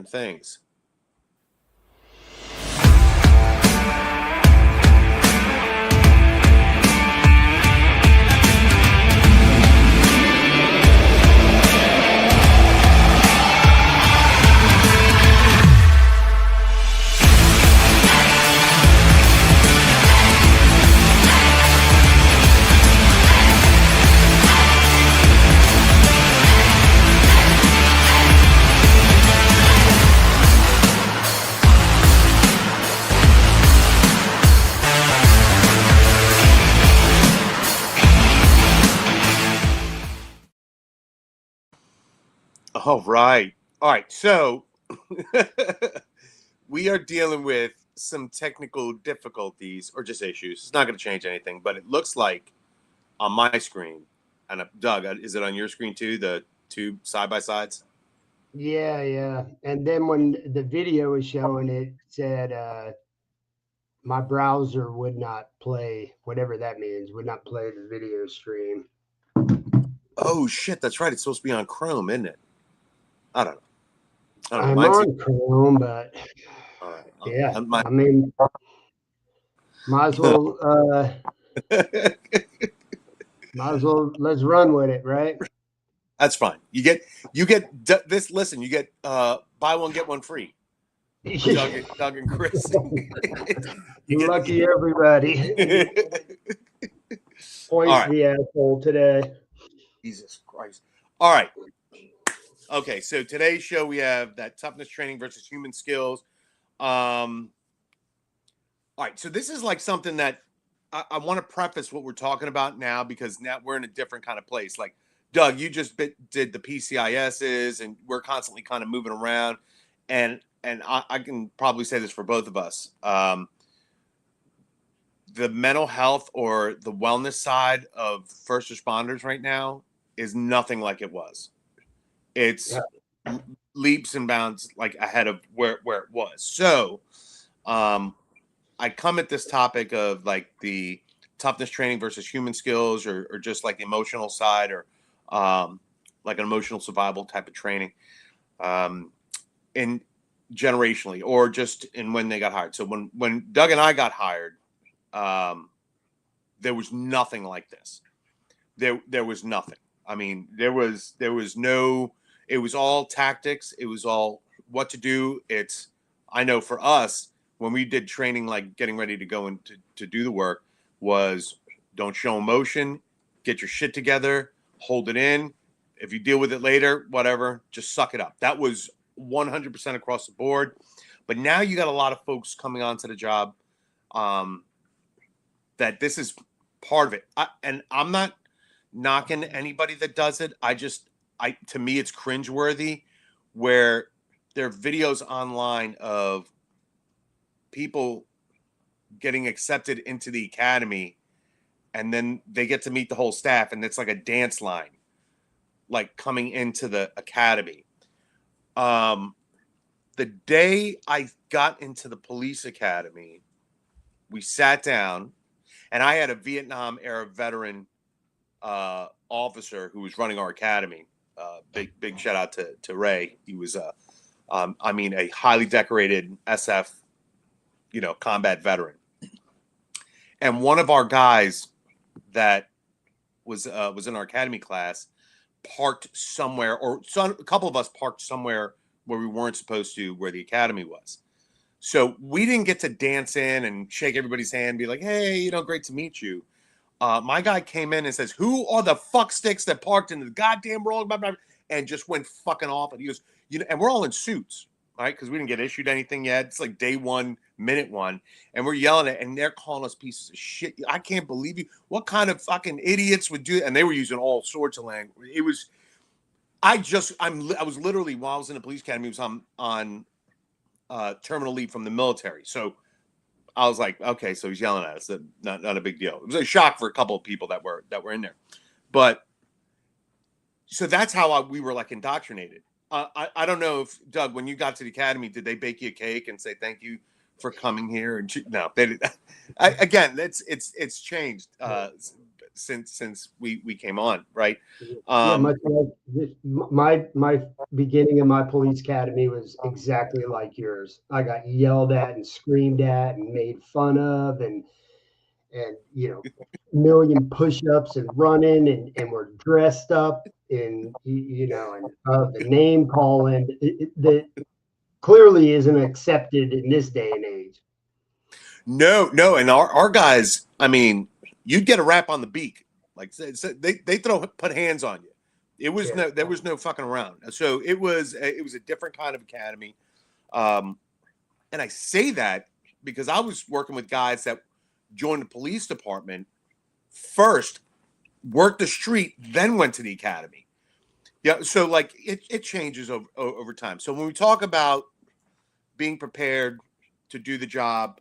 different things. All right. All right. So we are dealing with some technical difficulties or just issues. It's not going to change anything, but it looks like on my screen, and Doug, is it on your screen too? The two side by sides? Yeah. And then when the video was showing, it said my browser would not play, whatever that means, would not play the video stream. Oh, shit. That's right. It's supposed to be on Chrome, isn't it? I don't know. I don't know. I'm Mine's on Chrome, but all right. yeah, My, I mean, might as well, let's run with it, right? That's fine. You get this. Listen, you get buy one get one free. Doug and Chris. Lucky everybody. All Points right. the asshole today. Jesus Christ. All right. Okay, so today's show we have that toughness training versus human skills. All right, so this is like something that I want to preface what we're talking about now because now we're in a different kind of place. Like Doug, you just did the PCISs, and we're constantly kind of moving around, and I can probably say this for both of us. The mental health or the wellness side of first responders right now is nothing like it was. It's leaps and bounds like ahead of where it was. So I come at this topic of like the toughness training versus human skills or just like the emotional side or like an emotional survival type of training in generationally or just in when they got hired. So when Doug and I got hired, there was nothing like this. There was nothing. I mean, there was no, it was all tactics. It was all what to do. I know for us, when we did training, like getting ready to go and to do the work, was don't show emotion, get your shit together, hold it in. If you deal with it later, whatever, just suck it up. That was 100% across the board. But now you got a lot of folks coming onto the job that this is part of it. And I'm not knocking anybody that does it. To me, it's cringeworthy where there are videos online of people getting accepted into the academy and then they get to meet the whole staff and it's like a dance line, like coming into the academy. The day I got into the police academy, we sat down and I had a Vietnam era veteran officer who was running our academy. Big shout out to Ray. He was a highly decorated SF, combat veteran. And one of our guys that was in our academy class parked somewhere, or a couple of us parked somewhere where we weren't supposed to, where the academy was. So we didn't get to dance in and shake everybody's hand and be like, hey, great to meet you. My guy came in and says, who are the fuck sticks that parked in the goddamn road? And just went fucking off. And he goes, and we're all in suits, right? Because we didn't get issued anything yet. It's like day 1, minute 1. And we're yelling at, and they're calling us pieces of shit. I can't believe you. What kind of fucking idiots would do? And they were using all sorts of language. It was, I was literally, while I was in the police academy, I was on terminal leave from the military. So I was like, okay, so he's yelling at us. Not a big deal. It was a shock for a couple of people that were in there. But so that's how we were like indoctrinated. I don't know if, Doug, when you got to the academy, did they bake you a cake and say thank you for coming here? And no, they did. Again, it's changed. since we came on, right? Yeah, much like my beginning of my police academy was exactly like yours. I got yelled at and screamed at and made fun of, and million push-ups and running, and we're dressed up in and the name calling that clearly isn't accepted in this day and age. No, and our guys, I mean, you'd get a rap on the beak, like they put hands on you. It was Yeah. there was no fucking around. So it was a different kind of academy, and I say that because I was working with guys that joined the police department first, worked the street, then went to the academy. Yeah, so like it changes over time. So when we talk about being prepared to do the job,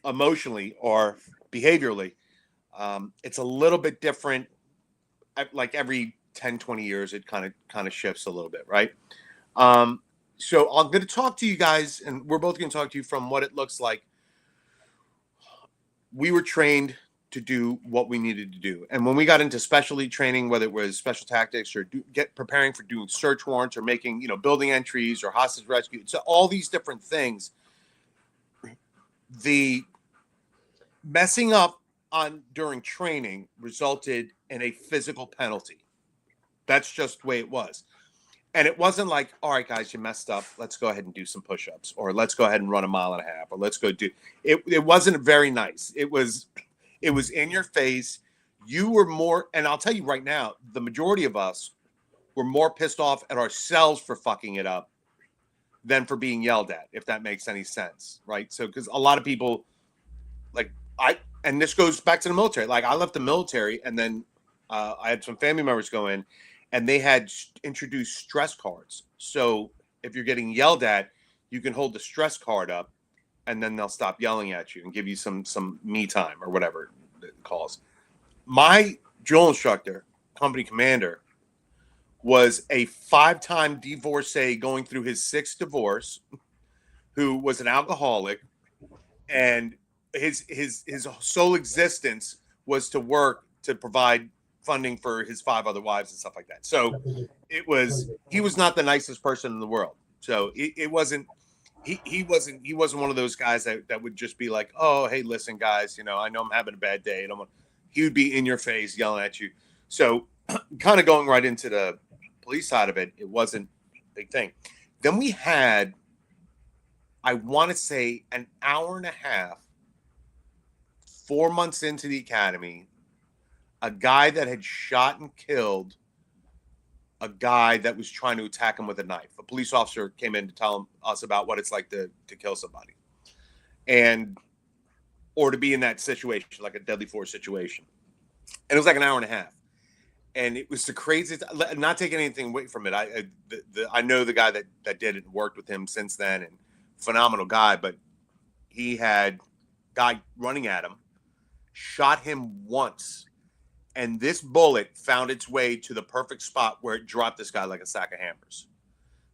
emotionally or behaviorally, it's a little bit different. Like every 10-20 years, it kind of shifts a little bit, right? So I'm going to talk to you guys, and we're both going to talk to you from what it looks like. We were trained to do what we needed to do, and when we got into specialty training, whether it was special tactics or preparing for doing search warrants or making building entries or hostage rescue, so all these different things, the messing up during training resulted in a physical penalty. That's just the way it was. And it wasn't like, all right, guys, you messed up. Let's go ahead and do some push-ups, or let's go ahead and run a mile and a half, or let's go do it. It wasn't very nice. It was in your face. You were more, and I'll tell you right now, the majority of us were more pissed off at ourselves for fucking it up than for being yelled at, if that makes any sense, right? So, because a lot of people, like and this goes back to the military. Like I left the military, and then I had some family members go in, and they had introduced stress cards. So if you're getting yelled at, you can hold the stress card up, and then they'll stop yelling at you and give you some me time or whatever it calls. My drill instructor, company commander, was a 5-time divorcee going through his 6th divorce, who was an alcoholic, and his sole existence was to work to provide funding for his 5 other wives and stuff like that. So he was not the nicest person in the world. So it wasn't he wasn't one of those guys that would just be like, oh, hey, listen, guys, I know I'm having a bad day, and he would be in your face yelling at you. So kind of going right into the police side of it, it wasn't a big thing. Then we had, I want to say, an hour and a half, 4 months into the academy, a guy that had shot and killed a guy that was trying to attack him with a knife. A police officer came in to tell us about what it's like to kill somebody, or to be in that situation, like a deadly force situation. And it was like an hour and a half. And it was the craziest, not taking anything away from it. I know the guy that did it and worked with him since then, and phenomenal guy, but he had guy running at him, shot him once, and this bullet found its way to the perfect spot where it dropped this guy like a sack of hammers.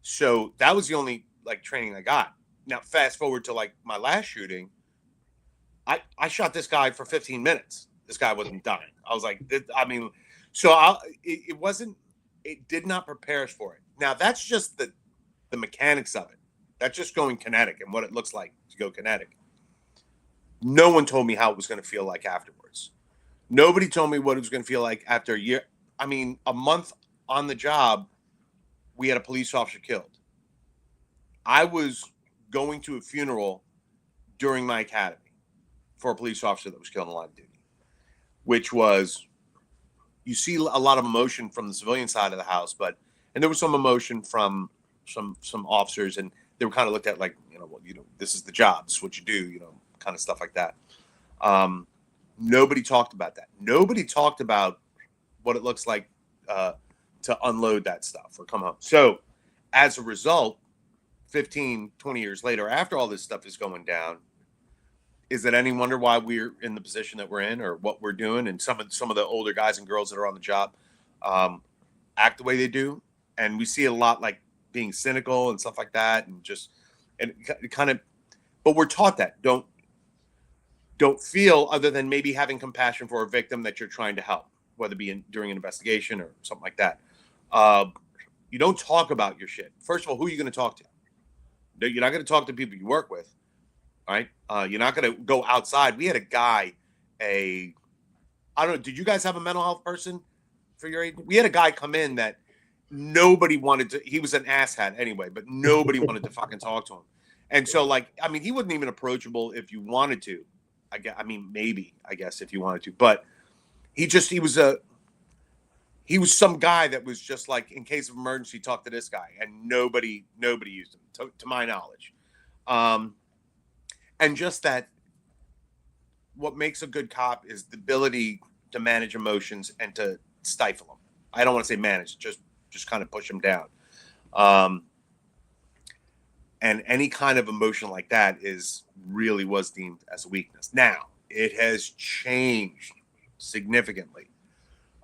So that was the only training I got. Now fast forward to my last shooting, I shot this guy for 15 minutes. This guy wasn't dying. I was like, so it did not prepare us for it. Now that's just the mechanics of it. That's just going kinetic and what it looks like to go kinetic. No one told me how it was going to feel like afterwards. Nobody told me what it was going to feel like after a year. I mean, a month on the job, we had a police officer killed. I was going to a funeral during my academy for a police officer that was killed in the line of duty, which was, you see a lot of emotion from the civilian side of the house, and there was some emotion from some officers, and they were kind of looked at like, this is the job, this is what you do, kind of stuff like that. Nobody talked about that. Nobody talked about what it looks like to unload that stuff or come home. So as a result, 15, 20 years later, after all this stuff is going down, is it any wonder why we're in the position that we're in or what we're doing? And some of the older guys and girls that are on the job act the way they do. And we see it a lot, like being cynical and stuff like that. And kind of, but we're taught that. don't feel, other than maybe having compassion for a victim that you're trying to help, whether it be during an investigation or something like that. You don't talk about your shit. First of all, who are you going to talk to? You're not going to talk to people you work with, right? You're not going to go outside. We had a guy, I don't know, did you guys have a mental health person for your agent? We had a guy come in that nobody wanted to, he was an asshat anyway, but nobody wanted to fucking talk to him. And so, like, I mean, he wasn't even approachable if you wanted to. I mean, maybe, I guess, if you wanted to. But he was some guy that was just like, in case of emergency, talk to this guy. And nobody used him, to my knowledge. And just that, what makes a good cop is the ability to manage emotions and to stifle them. I don't want to say manage, just kind of push them down. And any kind of emotion like that was deemed as a weakness. Now, it has changed significantly.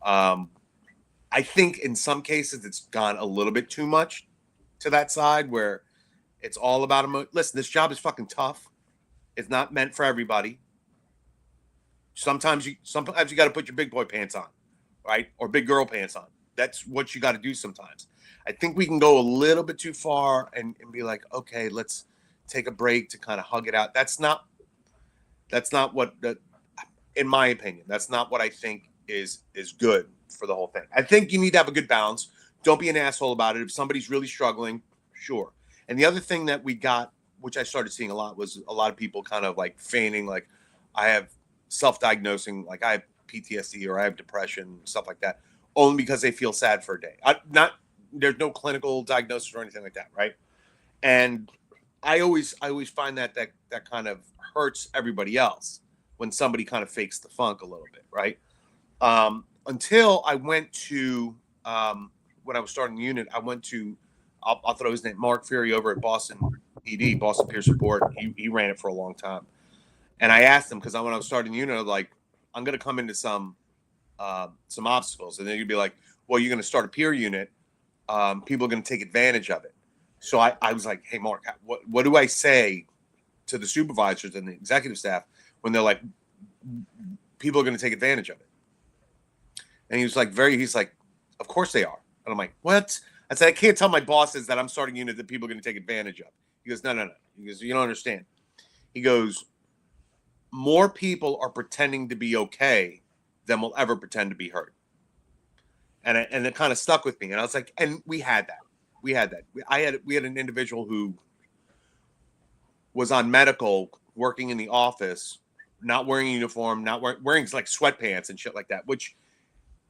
I think in some cases it's gone a little bit too much to that side where it's all about listen, this job is fucking tough. It's not meant for everybody. Sometimes you got to put your big boy pants on, right? Or big girl pants on. That's what you got to do sometimes. I think we can go a little bit too far and be like, okay, let's take a break to kind of hug it out. That's not what, in my opinion, that's not what I think is good for the whole thing. I think you need to have a good balance. Don't be an asshole about it. If somebody's really struggling, sure. And the other thing that we got, which I started seeing a lot, was a lot of people kind of like feigning, like I have self-diagnosing, like I have PTSD or I have depression, stuff like that, only because they feel sad for a day. There's no clinical diagnosis or anything like that, right? And I always find that kind of hurts everybody else when somebody kind of fakes the funk a little bit, right? Until I went to when I was starting the unit, I went to I'll throw his name, Mark Fury, over at Boston PD, Boston Peer Support. He ran it for a long time, and I asked him, because when I was starting the unit, I was like, I'm going to come into some obstacles, and then you'd be like, well, you're going to start a peer unit. People are going to take advantage of it. So I was like, hey, Mark, what do I say to the supervisors and the executive staff when they're like, people are going to take advantage of it? And he was like, he's like, of course they are. And I'm like, what? I said, I can't tell my bosses that I'm starting a unit that people are going to take advantage of. He goes, no. He goes, you don't understand. He goes, more people are pretending to be okay than will ever pretend to be hurt. And it kind of stuck with me. And I was like, and we had that. We had an individual who was on medical, working in the office, not wearing a uniform, not wearing like sweatpants and shit like that, which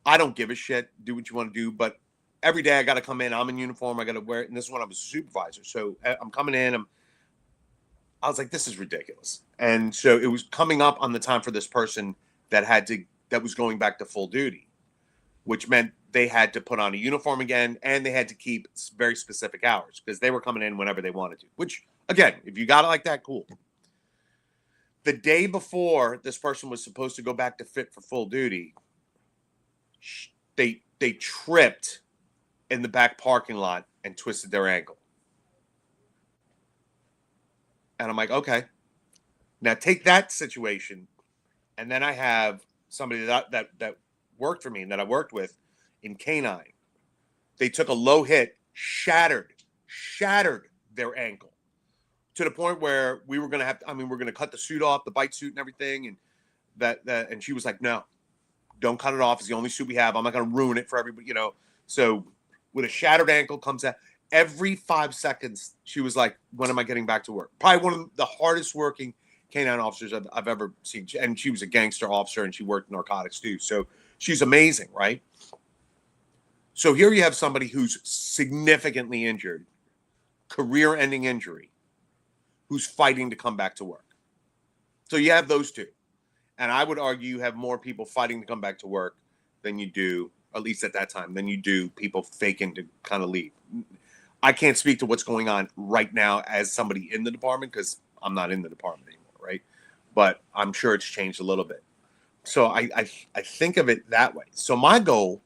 I don't give a shit. Do what you want to do. But every day I got to come in. I'm in uniform. I got to wear it. And this is when I was a supervisor. So I'm coming in. I was like, this is ridiculous. And so it was coming up on the time for this person that was going back to full duty, which meant they had to put on a uniform again, and they had to keep very specific hours because they were coming in whenever they wanted to, which, again, if you got it like that, cool. The day before this person was supposed to go back to fit for full duty, they tripped in the back parking lot and twisted their ankle. And I'm like, okay. Now take that situation, and then I have somebody that worked for me and that I worked with in K9. They took a low hit, shattered their ankle to the point where we were going to we're going to cut the suit off, the bike suit and everything. And and she was like, no, don't cut it off. It's the only suit we have. I'm not going to ruin it for everybody, So with a shattered ankle comes out every 5 seconds. She was like, when am I getting back to work? Probably one of the hardest working K9 officers I've ever seen. And she was a gangster officer and she worked narcotics too. So she's amazing, right? So here you have somebody who's significantly injured, career-ending injury, who's fighting to come back to work. So you have those two. And I would argue you have more people fighting to come back to work than you do, at least at that time, than you do people faking to kind of leave. I can't speak to what's going on right now as somebody in the department because I'm not in the department anymore, right? But I'm sure it's changed a little bit. So I think of it that way. So my goal,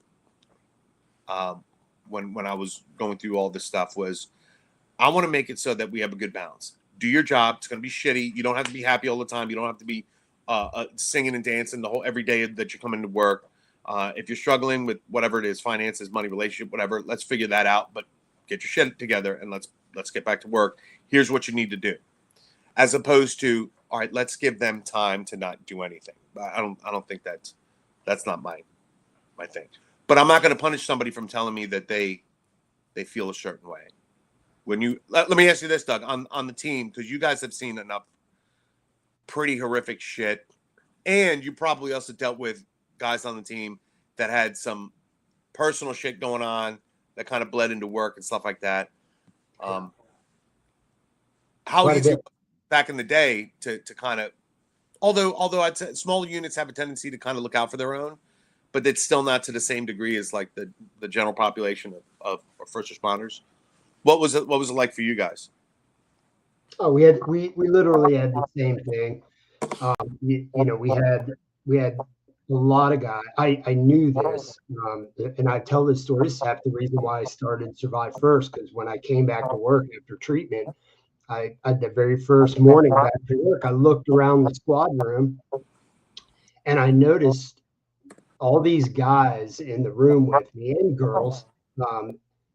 when I was going through all this stuff, was I want to make it so that we have a good balance. Do your job. It's going to be shitty. You don't have to be happy all the time. You don't have to be singing and dancing the whole every day that you're coming to work. If you're struggling with whatever it is, finances, money, relationship, whatever, let's figure that out. But get your shit together and let's get back to work. Here's what you need to do, as opposed to, all right, let's give them time to not do anything. I don't think that's not my thing. But I'm not going to punish somebody from telling me that they feel a certain way. When you let me ask you this, Doug, on the team, because you guys have seen enough pretty horrific shit, and you probably also dealt with guys on the team that had some personal shit going on that kind of bled into work and stuff like that. How Quite a easy bit. back in the day to kind of, although I'd say smaller units have a tendency to kind of look out for their own, but it's still not to the same degree as like the general population of first responders. What was it like for you guys? Oh, we literally had the same thing. We had a lot of guys. I knew this, and I tell this story. This is half the reason why I started Survive First, because when I came back to work after treatment, the very first morning back to work, I looked around the squad room and I noticed all these guys in the room with me and girls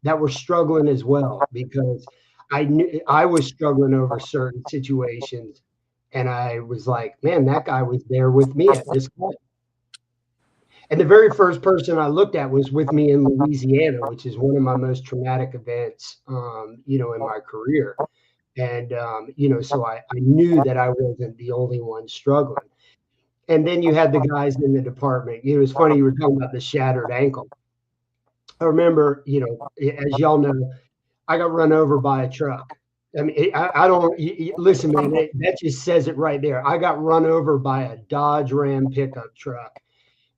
that were struggling as well, because I knew I was struggling over certain situations, and I was like, man, that guy was there with me at this point. And the very first person I looked at was with me in Louisiana, which is one of my most traumatic events, in my career. And, so I knew that I wasn't the only one struggling. And then you had the guys in the department. It was funny, you were talking about the shattered ankle. I remember, as y'all know, I got run over by a truck. I mean, I don't listen, man. That just says it right there. I got run over by a Dodge Ram pickup truck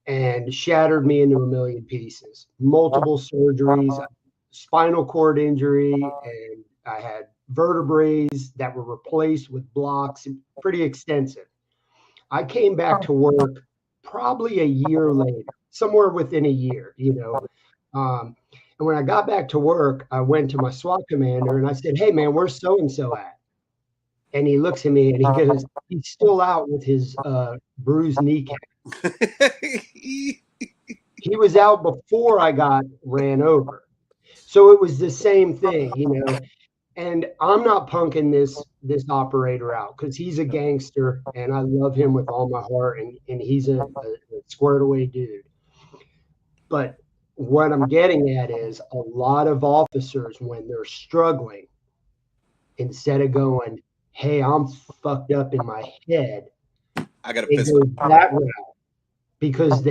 and shattered me into a million pieces. Multiple surgeries, spinal cord injury, and I had vertebrae that were replaced with blocks. Pretty extensive. I came back to work probably a year later, somewhere within a year. And when I got back to work, I went to my SWAT commander and I said, "Hey, man, where's so and so at?" And he looks at me and he goes, "He's still out with his bruised kneecap." He was out before I got ran over. So it was the same thing. And I'm not punking this operator out because he's a gangster and I love him with all my heart, and he's a squared away dude. But what I'm getting at is a lot of officers, when they're struggling, instead of going, "Hey, I'm fucked up in my head," I got a they pistol. go that route because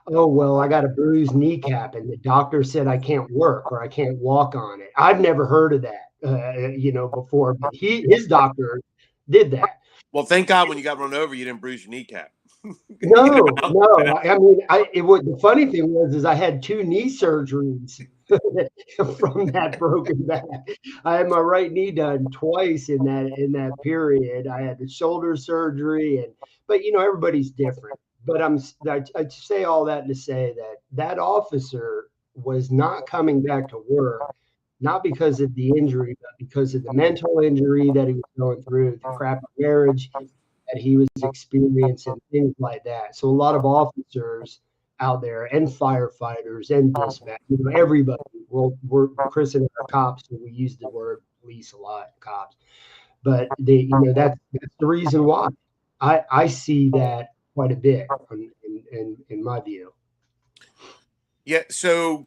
"Oh, well, I got a bruised kneecap and the doctor said I can't work or I can't walk on it." I've never heard of that, before, but his doctor did that. Well, thank God when you got run over, you didn't bruise your kneecap. No, no. I mean, the funny thing is I had 2 knee surgeries from that broken back. I had my right knee done twice in that period. I had the shoulder surgery, but everybody's different. But I say all that to say that officer was not coming back to work, not because of the injury, but because of the mental injury that he was going through, the crappy marriage that he was experiencing, things like that. So a lot of officers out there and firefighters and dispatch, everybody. We're Chris and our cops, so we use the word police a lot, cops. But that's the reason why I see that quite a bit in my view. Yeah, so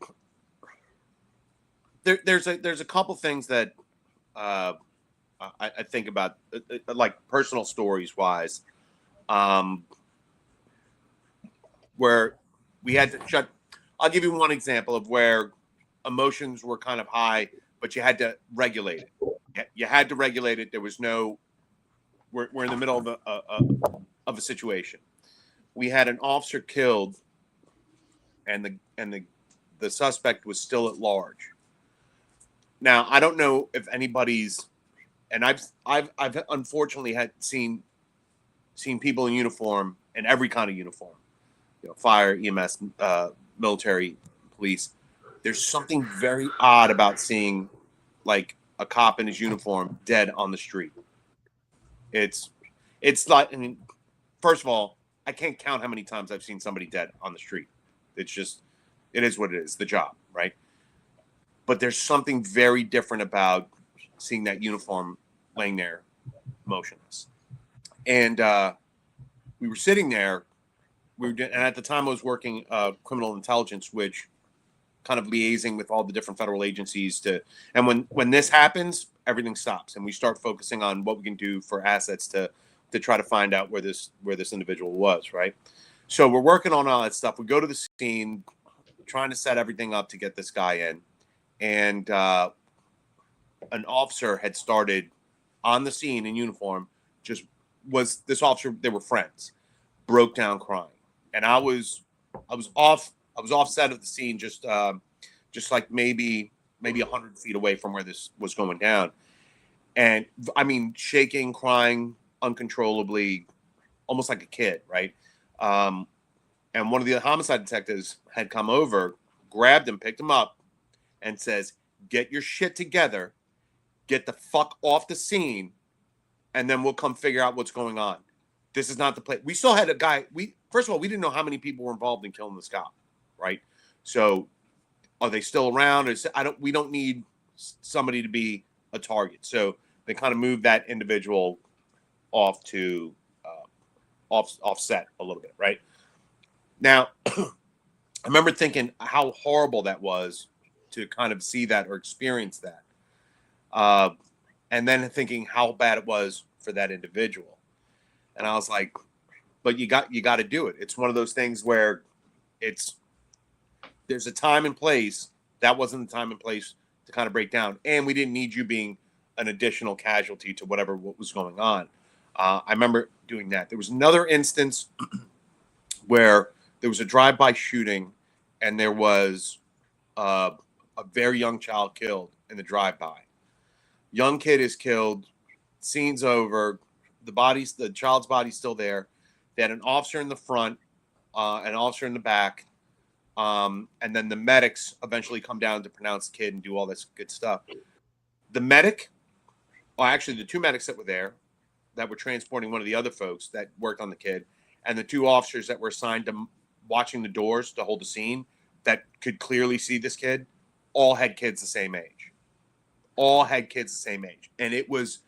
there's a couple things that I think about, like personal stories wise, where we had to shut. I'll give you one example of where emotions were kind of high, but you had to regulate it. You had to regulate it. There was no. We're in the middle of a situation. We had an officer killed, and the suspect was still at large. Now I don't know if anybody's, and I've unfortunately had seen people in uniform, in every kind of uniform, fire, EMS, military, police. There's something very odd about seeing like a cop in his uniform dead on the street. It's like, I mean, first of all, I can't count how many times I've seen somebody dead on the street. It's just, it is what it is, the job, right? But there's something very different about seeing that uniform laying there motionless. And we were sitting there. And at the time I was working criminal intelligence, which kind of liaising with all the different federal agencies and when this happens, everything stops and we start focusing on what we can do for assets to try to find out where this individual was, right? So we're working on all that stuff. We go to the scene, trying to set everything up to get this guy in. And an officer had started on the scene in uniform, this officer, they were friends, broke down crying. And I was offset of the scene, just like maybe 100 feet away from where this was going down. And I mean, shaking, crying uncontrollably, almost like a kid, right? And one of the homicide detectives had come over, grabbed him, picked him up, and says, "Get your shit together, get the fuck off the scene, and then we'll come figure out what's going on. This is not the place." We still had a guy. First of all, we didn't know how many people were involved in killing this cop, right? So, are they still around? We don't need somebody to be a target. So they kind of moved that individual off to offset a little bit, right? Now, I remember thinking how horrible that was to kind of see that or experience that. And then thinking how bad it was for that individual. And I was like, but you got to do it. It's one of those things where there's a time and place. That wasn't the time and place to kind of break down. And we didn't need you being an additional casualty to what was going on. I remember doing that. There was another instance where there was a drive-by shooting and there was a very young child killed in the drive-by. Young kid is killed. Scene's over. The child's body's still there. They had an officer in the front, an officer in the back, and then the medics eventually come down to pronounce the kid and do all this good stuff. The two medics that were there, that were transporting one of the other folks that worked on the kid, and the two officers that were assigned to watching the doors to hold the scene that could clearly see this kid, all had kids the same age. And it was,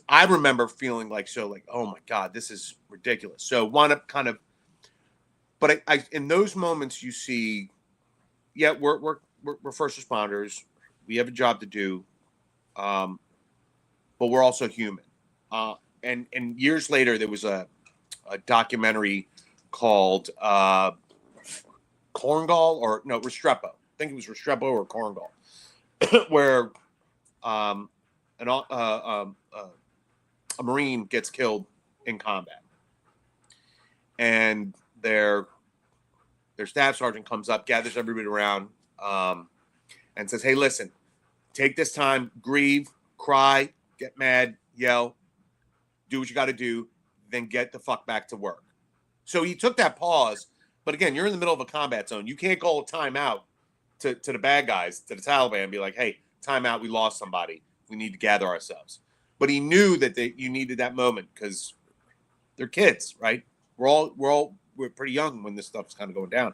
I remember feeling like, oh my God, this is ridiculous. So wound up kind of, but I in those moments you see, yeah, we're first responders. We have a job to do. But we're also human. And years later, there was a documentary called Restrepo. I think it was Restrepo or Korngal, where a Marine gets killed in combat, and their staff sergeant comes up, gathers everybody around, and says, "Hey, listen, take this time, grieve, cry, get mad, yell, do what you got to do, then get the fuck back to work." So he took that pause. But again, you're in the middle of a combat zone. You can't call a timeout to the bad guys, to the Taliban, and be like, "Hey, timeout, we lost somebody. We need to gather ourselves." But he knew that you needed that moment because they're kids, right? We're pretty young when this stuff's kind of going down.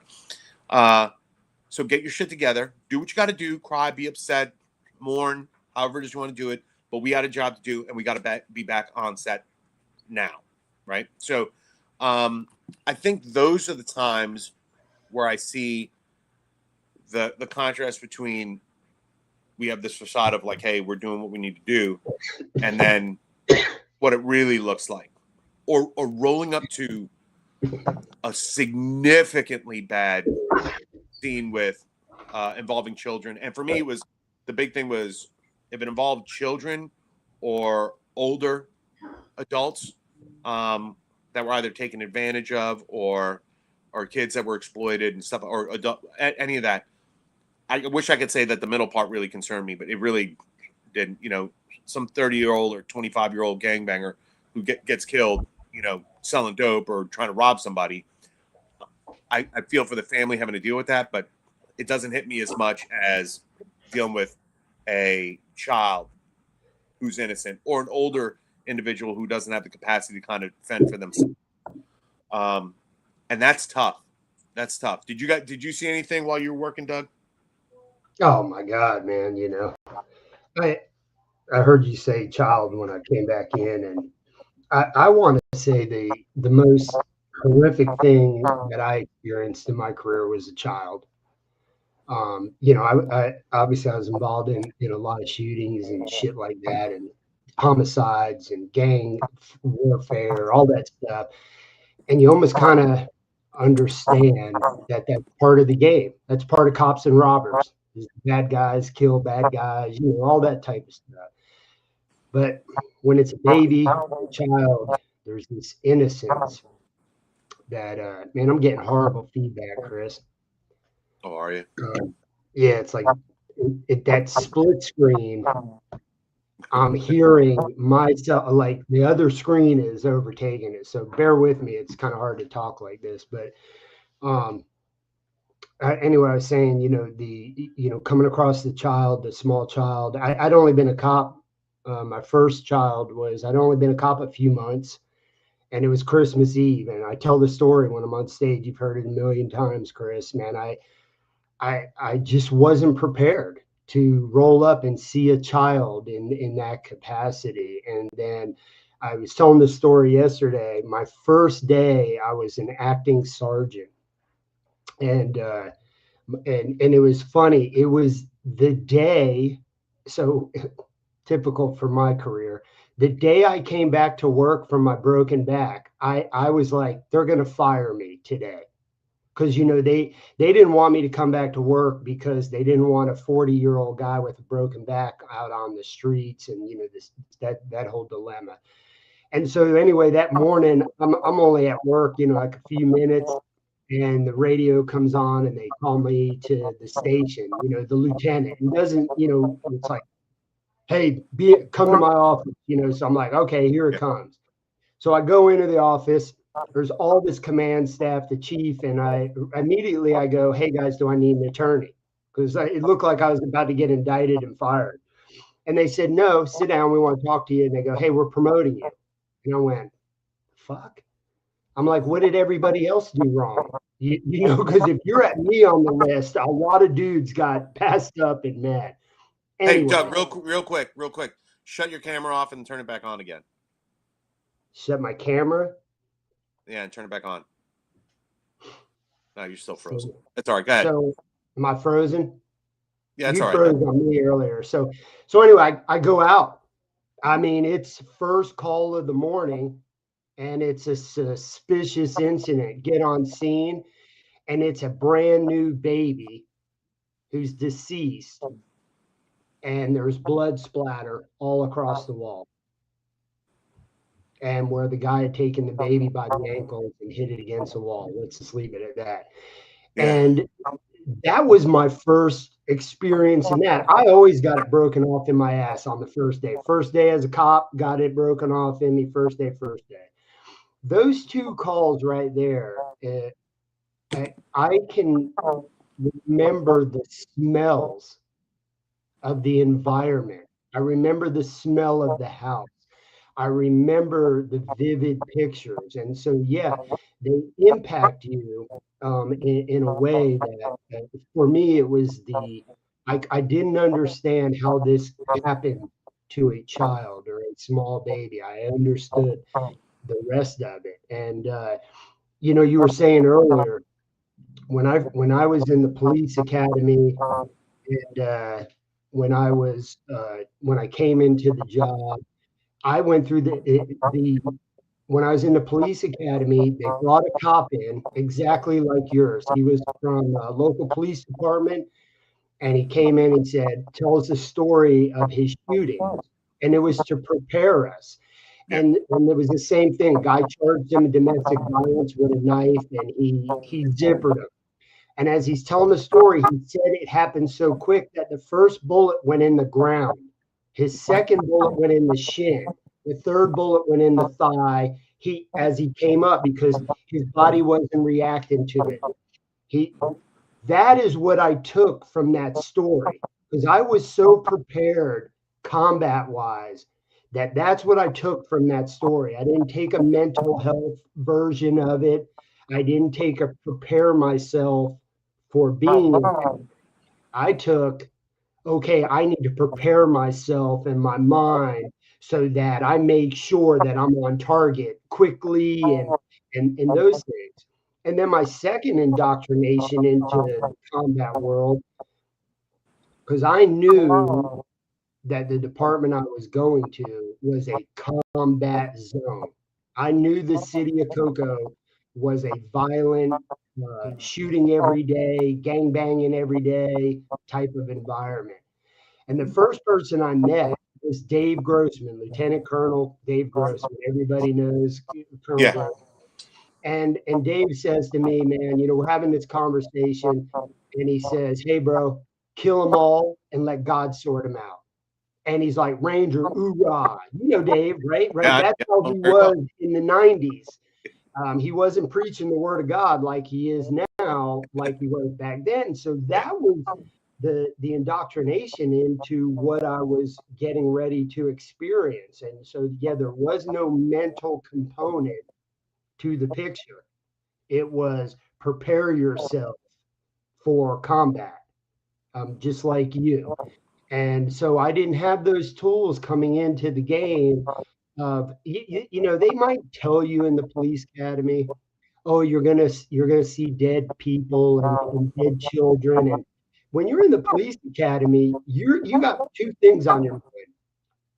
So get your shit together, do what you got to do, cry, be upset, mourn, however it is you want to do it. But we got a job to do, and we got to be back on set now, right? So I think those are the times where I see the contrast between we have this facade of like, hey, we're doing what we need to do, and then what it really looks like, or rolling up to a significantly bad scene with involving children. And for me, the big thing was if it involved children or older adults that were either taken advantage of or kids that were exploited and stuff, or any of that. I wish I could say that the middle part really concerned me, but it really didn't. Some 30-year-old or 25-year-old gangbanger who gets killed, selling dope or trying to rob somebody. I feel for the family having to deal with that, but it doesn't hit me as much as dealing with a child who's innocent or an older individual who doesn't have the capacity to kind of fend for themselves. And that's tough. That's tough. Did you see anything while you were working, Doug? Oh my God, man! I I heard you say child when I came back in, and I want to say the most horrific thing that I experienced in my career was a child. I obviously I was involved in a lot of shootings and shit like that, and homicides and gang warfare, all that stuff. And you almost kind of understand that that's part of the game. That's part of cops and robbers. Bad guys kill bad guys, all that type of stuff. But when it's a baby, a child, there's this innocence that, man, I'm getting horrible feedback, Chris. Oh, are you? Yeah, it's like that split screen. I'm hearing myself, like the other screen is overtaking it. So bear with me. It's kind of hard to talk like this, but um, anyway, I was saying, coming across the child, the small child. I'd only been a cop. My first child I'd only been a cop a few months, and it was Christmas Eve. And I tell the story when I'm on stage. You've heard it a million times, Chris. Man, I just wasn't prepared to roll up and see a child in that capacity. And then I was telling the story yesterday. My first day, I was an acting sergeant, and it was funny. It was the day, so typical for my career. The day I came back to work from my broken back, I was like, they're gonna fire me today. Because they didn't want me to come back to work because they didn't want a 40-year-old guy with a broken back out on the streets, and that whole dilemma. And so anyway, that morning I'm only at work, like a few minutes, and the radio comes on and they call me to the station, the lieutenant, and doesn't, it's like, hey, come to my office, so I'm like, okay, here it comes. So I go into the office. There's all this command staff, the chief, and I go, hey guys, do I need an attorney? Because it looked like I was about to get indicted and fired. And they said, no, sit down. We want to talk to you. And they go, hey, we're promoting you. And I went, fuck. I'm like, what did everybody else do wrong? Because if you're at me on the list, a lot of dudes got passed up and mad. Anyway, hey, Doug, real quick. Shut your camera off and turn it back on again. Shut my camera? Yeah, and turn it back on. No, you're still frozen. That's all right. Go ahead. So, am I frozen? Yeah, that's you all right. froze on me earlier. So anyway, I go out. I mean, it's first call of the morning, and it's a suspicious incident. Get on scene, and it's a brand new baby who's deceased, and there's blood splatter all across the wall. And where the guy had taken the baby by the ankles and hit it against the wall. Let's just leave it at that. Yeah. And that was my first experience in that. I always got it broken off in my ass on the first day. First day as a cop, got it broken off in me first day. Those two calls right there, I can remember the smells of the environment. I remember the smell of the house. I remember the vivid pictures. And so, yeah, they impact you in a way that for me, it was I didn't understand how this happened to a child or a small baby. I understood the rest of it. And, you were saying earlier, when I was in the police academy, and when I came into the job, I went through when I was in the police academy, they brought a cop in exactly like yours. He was from a local police department, and he came in and said, tell us a story of his shootings. And it was to prepare us. Yeah. And it was the same thing. A guy charged him in domestic violence with a knife, and he zippered him. And as he's telling the story, he said it happened so quick that the first bullet went in the ground. His second bullet went in the shin. The third bullet went in the thigh. As he came up, because his body wasn't reacting to it. That is what I took from that story, because I was so prepared combat-wise That's what I took from that story. I didn't take a mental health version of it. I didn't take a prepare myself for being in. I took, okay, I need to prepare myself in my mind so that I make sure that I'm on target quickly and those things. And then my second indoctrination into the combat world, because I knew that the department I was going to was a combat zone. I knew the city of Cocoa was a violent, shooting every day, gang banging every day type of environment. And the first person I met was Dave Grossman, Lieutenant Colonel Dave Grossman. Everybody knows Colonel Yeah. Grossman. And Dave says to me, man, we're having this conversation, and he says, "Hey, bro, kill them all and let God sort them out." And he's like, "Ranger, hoorah." Dave, right? Right. Yeah. That's Yeah. how Oh, he very well. was in the 90s. He wasn't preaching the word of God like he is now, like he was back then. So that was the indoctrination into what I was getting ready to experience. And so, yeah, there was no mental component to the picture. It was prepare yourself for combat, just like you. And so I didn't have those tools coming into the game of, they might tell you in the police academy, oh, you're gonna see dead people and dead children. And when you're in the police academy, you got two things on your mind.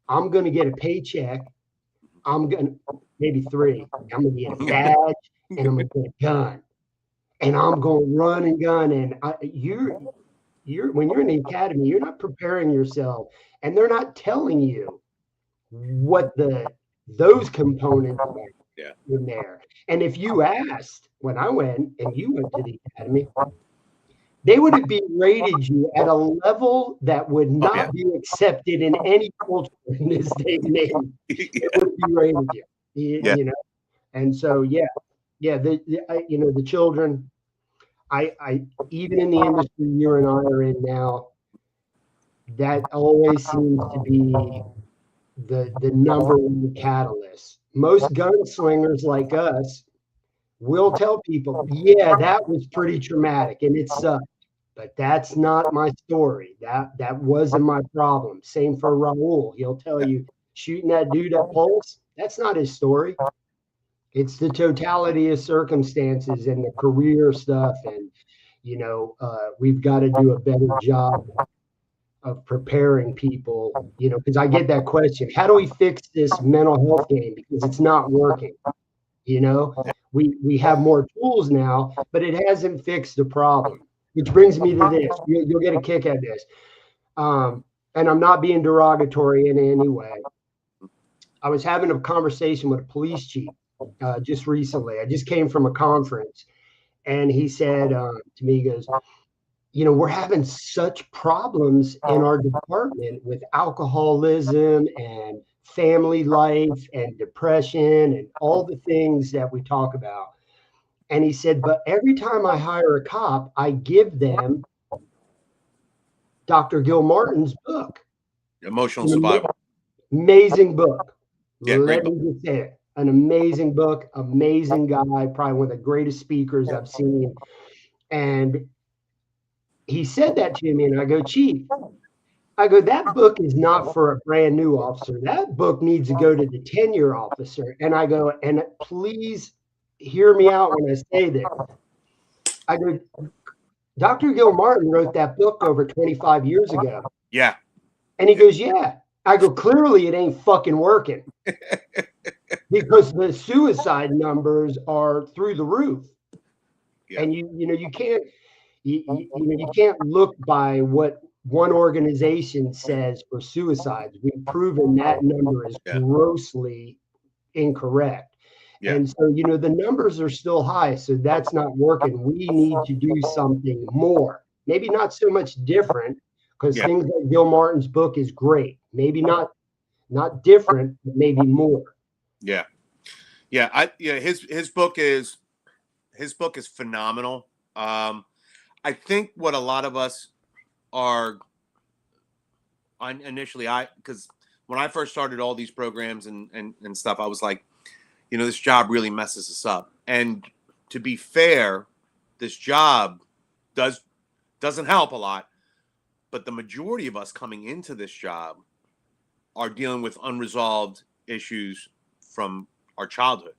I'm gonna get a paycheck. I'm gonna maybe three. I'm gonna get a badge and I'm gonna get a gun. And I'm gonna run and gun. And you're when you're in the academy, you're not preparing yourself, and they're not telling you what those components are Yeah. in there. And if you asked when I went and you went to the academy, they would have berated you at a level that would Oh, yeah. not be accepted in any culture in this day and age. They would have berated you, Yeah. And so, yeah, the children. I even in the industry you and I are in now, that always seems to be the number one catalyst. Most gunslingers like us will tell people, yeah, that was pretty traumatic and it sucked, but that's not my story. That wasn't my problem. Same for Raul. He'll tell you shooting that dude at Pulse, that's not his story. It's the totality of circumstances and the career stuff. And, we've got to do a better job of preparing people, because I get that question. How do we fix this mental health game? Because it's not working. You know, we have more tools now, but it hasn't fixed the problem. Which brings me to this. You'll get a kick at this. And I'm not being derogatory in any way. I was having a conversation with a police chief just recently. I just came from a conference, and he said to me, he goes, we're having such problems in our department with alcoholism and family life and depression and all the things that we talk about. And he said, but every time I hire a cop, I give them Dr. Gil Martin's book. Emotional An survival. amazing book. Yeah. Great Let book. me just say it. An amazing book, amazing guy, probably one of the greatest speakers I've seen. And he said that to me, and I go, Chief, that book is not for a brand new officer. That book needs to go to the 10-year officer. And I go, and please hear me out when I say this. I go, Dr. Gil Martin wrote that book over 25 years ago. Yeah. And he goes, yeah. I go, clearly it ain't fucking working. Because the suicide numbers are through the roof. Yeah. And you can't look by what one organization says for suicides. We've proven that number is grossly incorrect. Yeah. And so, the numbers are still high. So that's not working. We need to do something more. Maybe not so much different, because things like Gil Martin's book is great. Maybe not different, but maybe more. Yeah. Yeah. His book is phenomenal. I think what a lot of us are initially, because when I first started all these programs and stuff, I was like, this job really messes us up. And to be fair, this job doesn't help a lot, but the majority of us coming into this job are dealing with unresolved issues from our childhood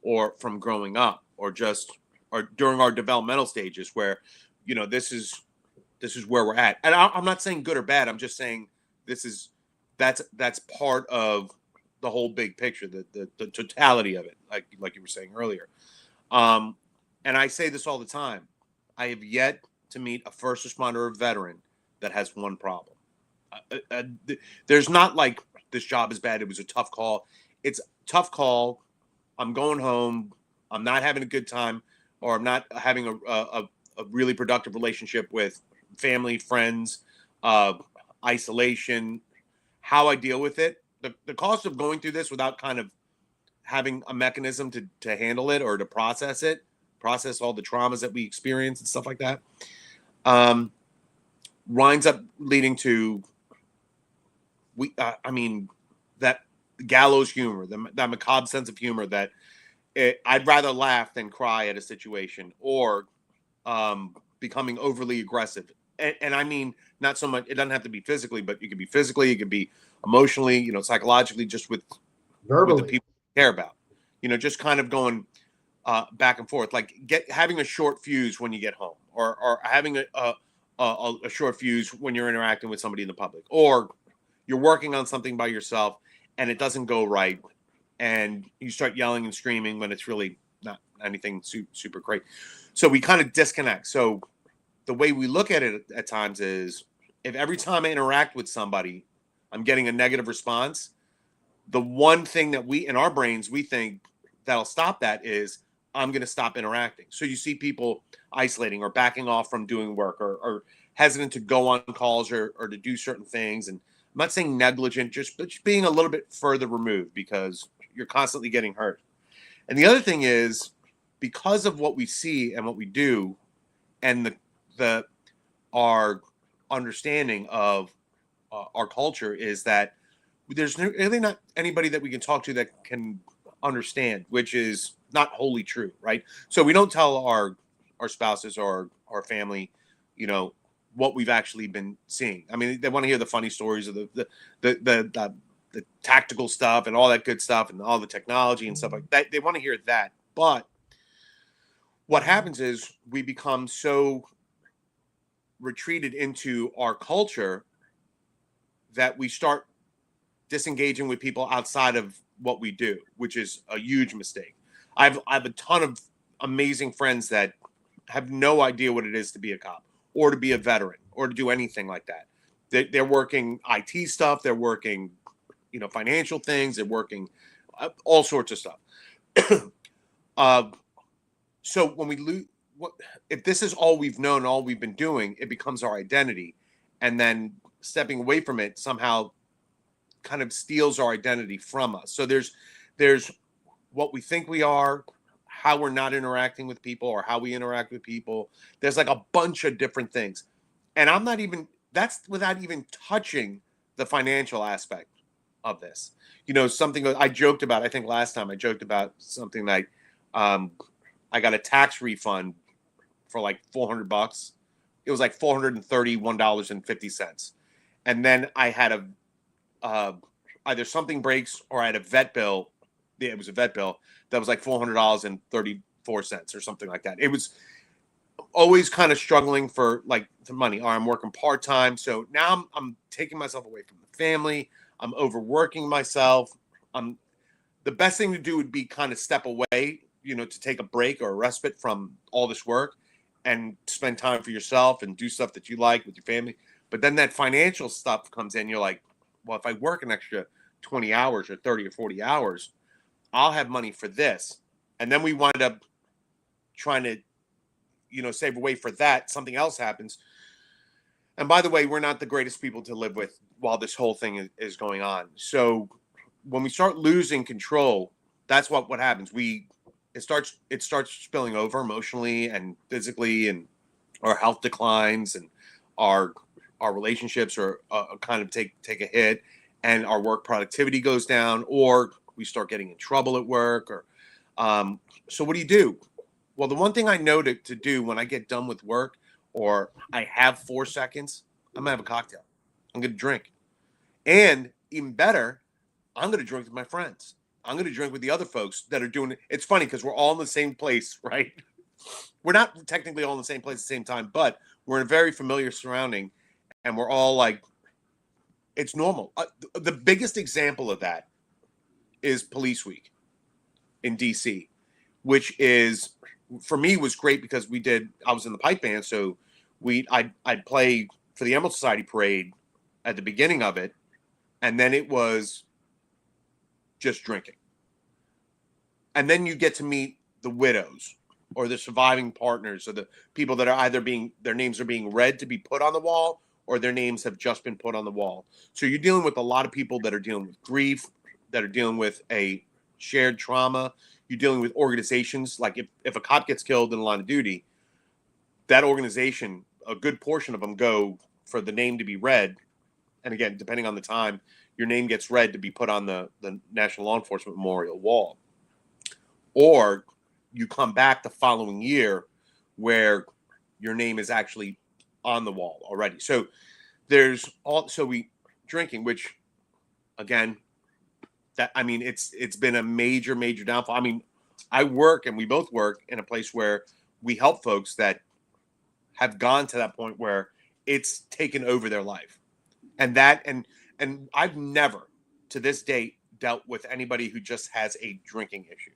or from growing up or during our developmental stages where, this is where we're at. And I'm not saying good or bad. I'm just saying that's part of the whole big picture, the totality of it, like you were saying earlier. And I say this all the time. I have yet to meet a first responder or veteran that has one problem. There's not like this job is bad. It was a tough call. It's a tough call. I'm going home. I'm not having a good time, or I'm not having a really productive relationship with family, friends, isolation. How I deal with it, the cost of going through this without kind of having a mechanism to handle it or to process all the traumas that we experience and stuff like that, winds up leading to that gallows humor, that macabre sense of humor that I'd rather laugh than cry at a situation, or becoming overly aggressive. And I mean, not so much, it doesn't have to be physically, but it could be physically, it could be emotionally, psychologically, just with the people you care about, just kind of going back and forth, like having a short fuse when you get home, or having a short fuse when you're interacting with somebody in the public, or you're working on something by yourself and it doesn't go right, and you start yelling and screaming when it's really not anything super great. So we kind of disconnect. So the way we look at it at times is, if every time I interact with somebody, I'm getting a negative response, the one thing that in our brains, we think that'll stop that is, I'm going to stop interacting. So you see people isolating or backing off from doing work, or hesitant to go on calls or to do certain things. And I'm not saying negligent, just being a little bit further removed because you're constantly getting hurt. And the other thing is, because of what we see and what we do, and our understanding of our culture, is that there's really not anybody that we can talk to that can understand, which is not wholly true, right? So we don't tell our spouses or our family, what we've actually been seeing. I mean, they want to hear the funny stories of the tactical stuff and all that good stuff and all the technology and stuff like that. They want to hear that. But what happens is we become so retreated into our culture that we start disengaging with people outside of what we do, which is a huge mistake. I have a ton of amazing friends that have no idea what it is to be a cop or to be a veteran or to do anything like that. They're working IT stuff. They're working, financial things. They're working all sorts of stuff. So when we lose, if this is all we've known, all we've been doing, it becomes our identity. And then stepping away from it somehow kind of steals our identity from us. So there's what we think we are, how we're not interacting with people, or how we interact with people. There's like a bunch of different things. And that's without even touching the financial aspect of this. Something I joked about, I think last time I joked about something like, I got a tax refund for like $400. It was like $431.50. And then I had either something breaks, or I had a vet bill. Yeah, it was a vet bill that was like $400.34 or something like that. It was always kind of struggling for like the money. Or I'm working part-time. So now I'm taking myself away from the family. I'm overworking myself. The best thing to do would be kind of step away, to take a break or a respite from all this work and spend time for yourself and do stuff that you like with your family. But then that financial stuff comes in. You're like, well, if I work an extra 20 hours or 30 or 40 hours, I'll have money for this. And then we wind up trying to, save away for that. Something else happens. And by the way, we're not the greatest people to live with while this whole thing is going on. So when we start losing control, that's what happens. It starts spilling over emotionally and physically, and our health declines, and our relationships are kind of take a hit. and our work productivity goes down, or we start getting in trouble at work. Or so what do you do? Well, the one thing I know to do when I get done with work, or I have 4 seconds, I'm gonna have a cocktail. I'm gonna drink. And even better, I'm gonna drink with my friends. I'm gonna drink with the other folks that are doing it. It's funny because we're all in the same place, right? We're not technically all in the same place at the same time, but we're in a very familiar surrounding, and we're all like, it's normal. The biggest example of that is Police Week in DC, which is, for me, was great because I was in the pipe band, so I'd play for the Emerald Society parade at the beginning of it, and then it was just drinking. And then you get to meet the widows or the surviving partners, or the people that are either their names are being read to be put on the wall, or their names have just been put on the wall. So you're dealing with a lot of people that are dealing with grief, that are dealing with a shared trauma. You're dealing with organizations. Like if a cop gets killed in the line of duty, that organization, a good portion of them go for the name to be read. And again, depending on the time, your name gets read to be put on the National Law Enforcement Memorial Wall. Or you come back the following year where your name is actually on the wall already. So there's also drinking, which again, it's been a major downfall. I mean, I work, and we both work in a place where we help folks that have gone to that point where it's taken over their life. And I've never to this date dealt with anybody who just has a drinking issue.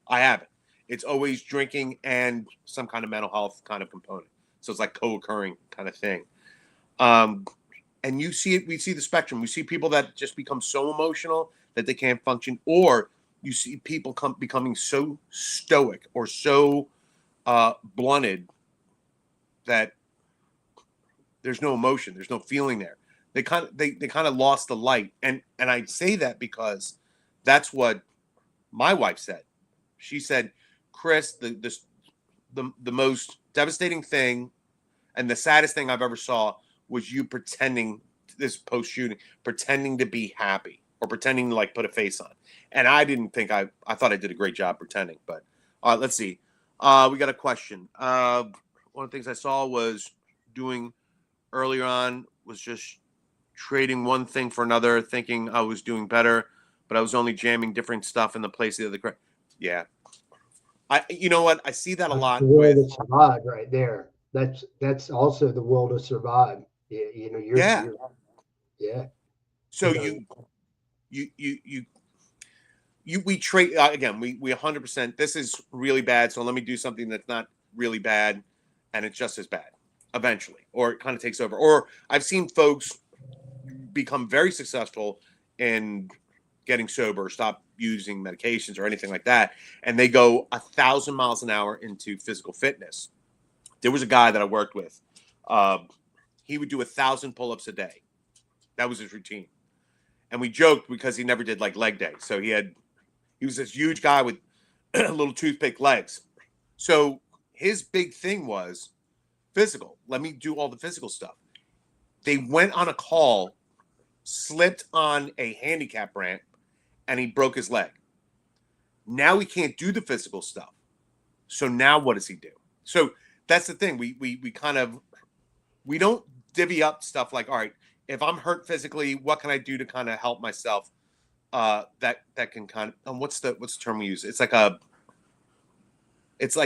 I haven't. It's always drinking and some kind of mental health kind of component. So it's like co-occurring kind of thing. And we see the spectrum. We see people that just become so emotional that they can't function, or you see people becoming so stoic or so blunted that there's no emotion, there's no feeling there. They kind of lost the light. And I say that because that's what my wife said. She said, Chris, the most devastating thing and the saddest thing I've ever saw was you pretending, this post-shooting, pretending to be happy or pretending to like put a face on. And I didn't think I thought I did a great job pretending. But let's see. We got a question. One of the things I saw was doing earlier on was just trading one thing for another, thinking I was doing better, but I was only jamming different stuff in the place of the other. Yeah. You know what? I see that a lot. The will to survive right there. That's also the will to survive. Yeah. So we trade again. We 100%. This is really bad. So let me do something that's not really bad, and it's just as bad eventually, or it kind of takes over. Or I've seen folks become very successful in getting sober, stop using medications or anything like that, and they go 1,000 miles an hour into physical fitness. There was a guy that I worked with. He would do 1,000 pull-ups a day. That was his routine. And we joked because he never did like leg day. So he was this huge guy with little toothpick legs. So his big thing was physical. Let me do all the physical stuff. They went on a call, slipped on a handicap ramp, and he broke his leg. Now he can't do the physical stuff. So now what does he do? So that's the thing. We don't divvy up stuff like, all right, if I'm hurt physically, what can I do to kind of help myself? That can kind of, what's the term we use? It's like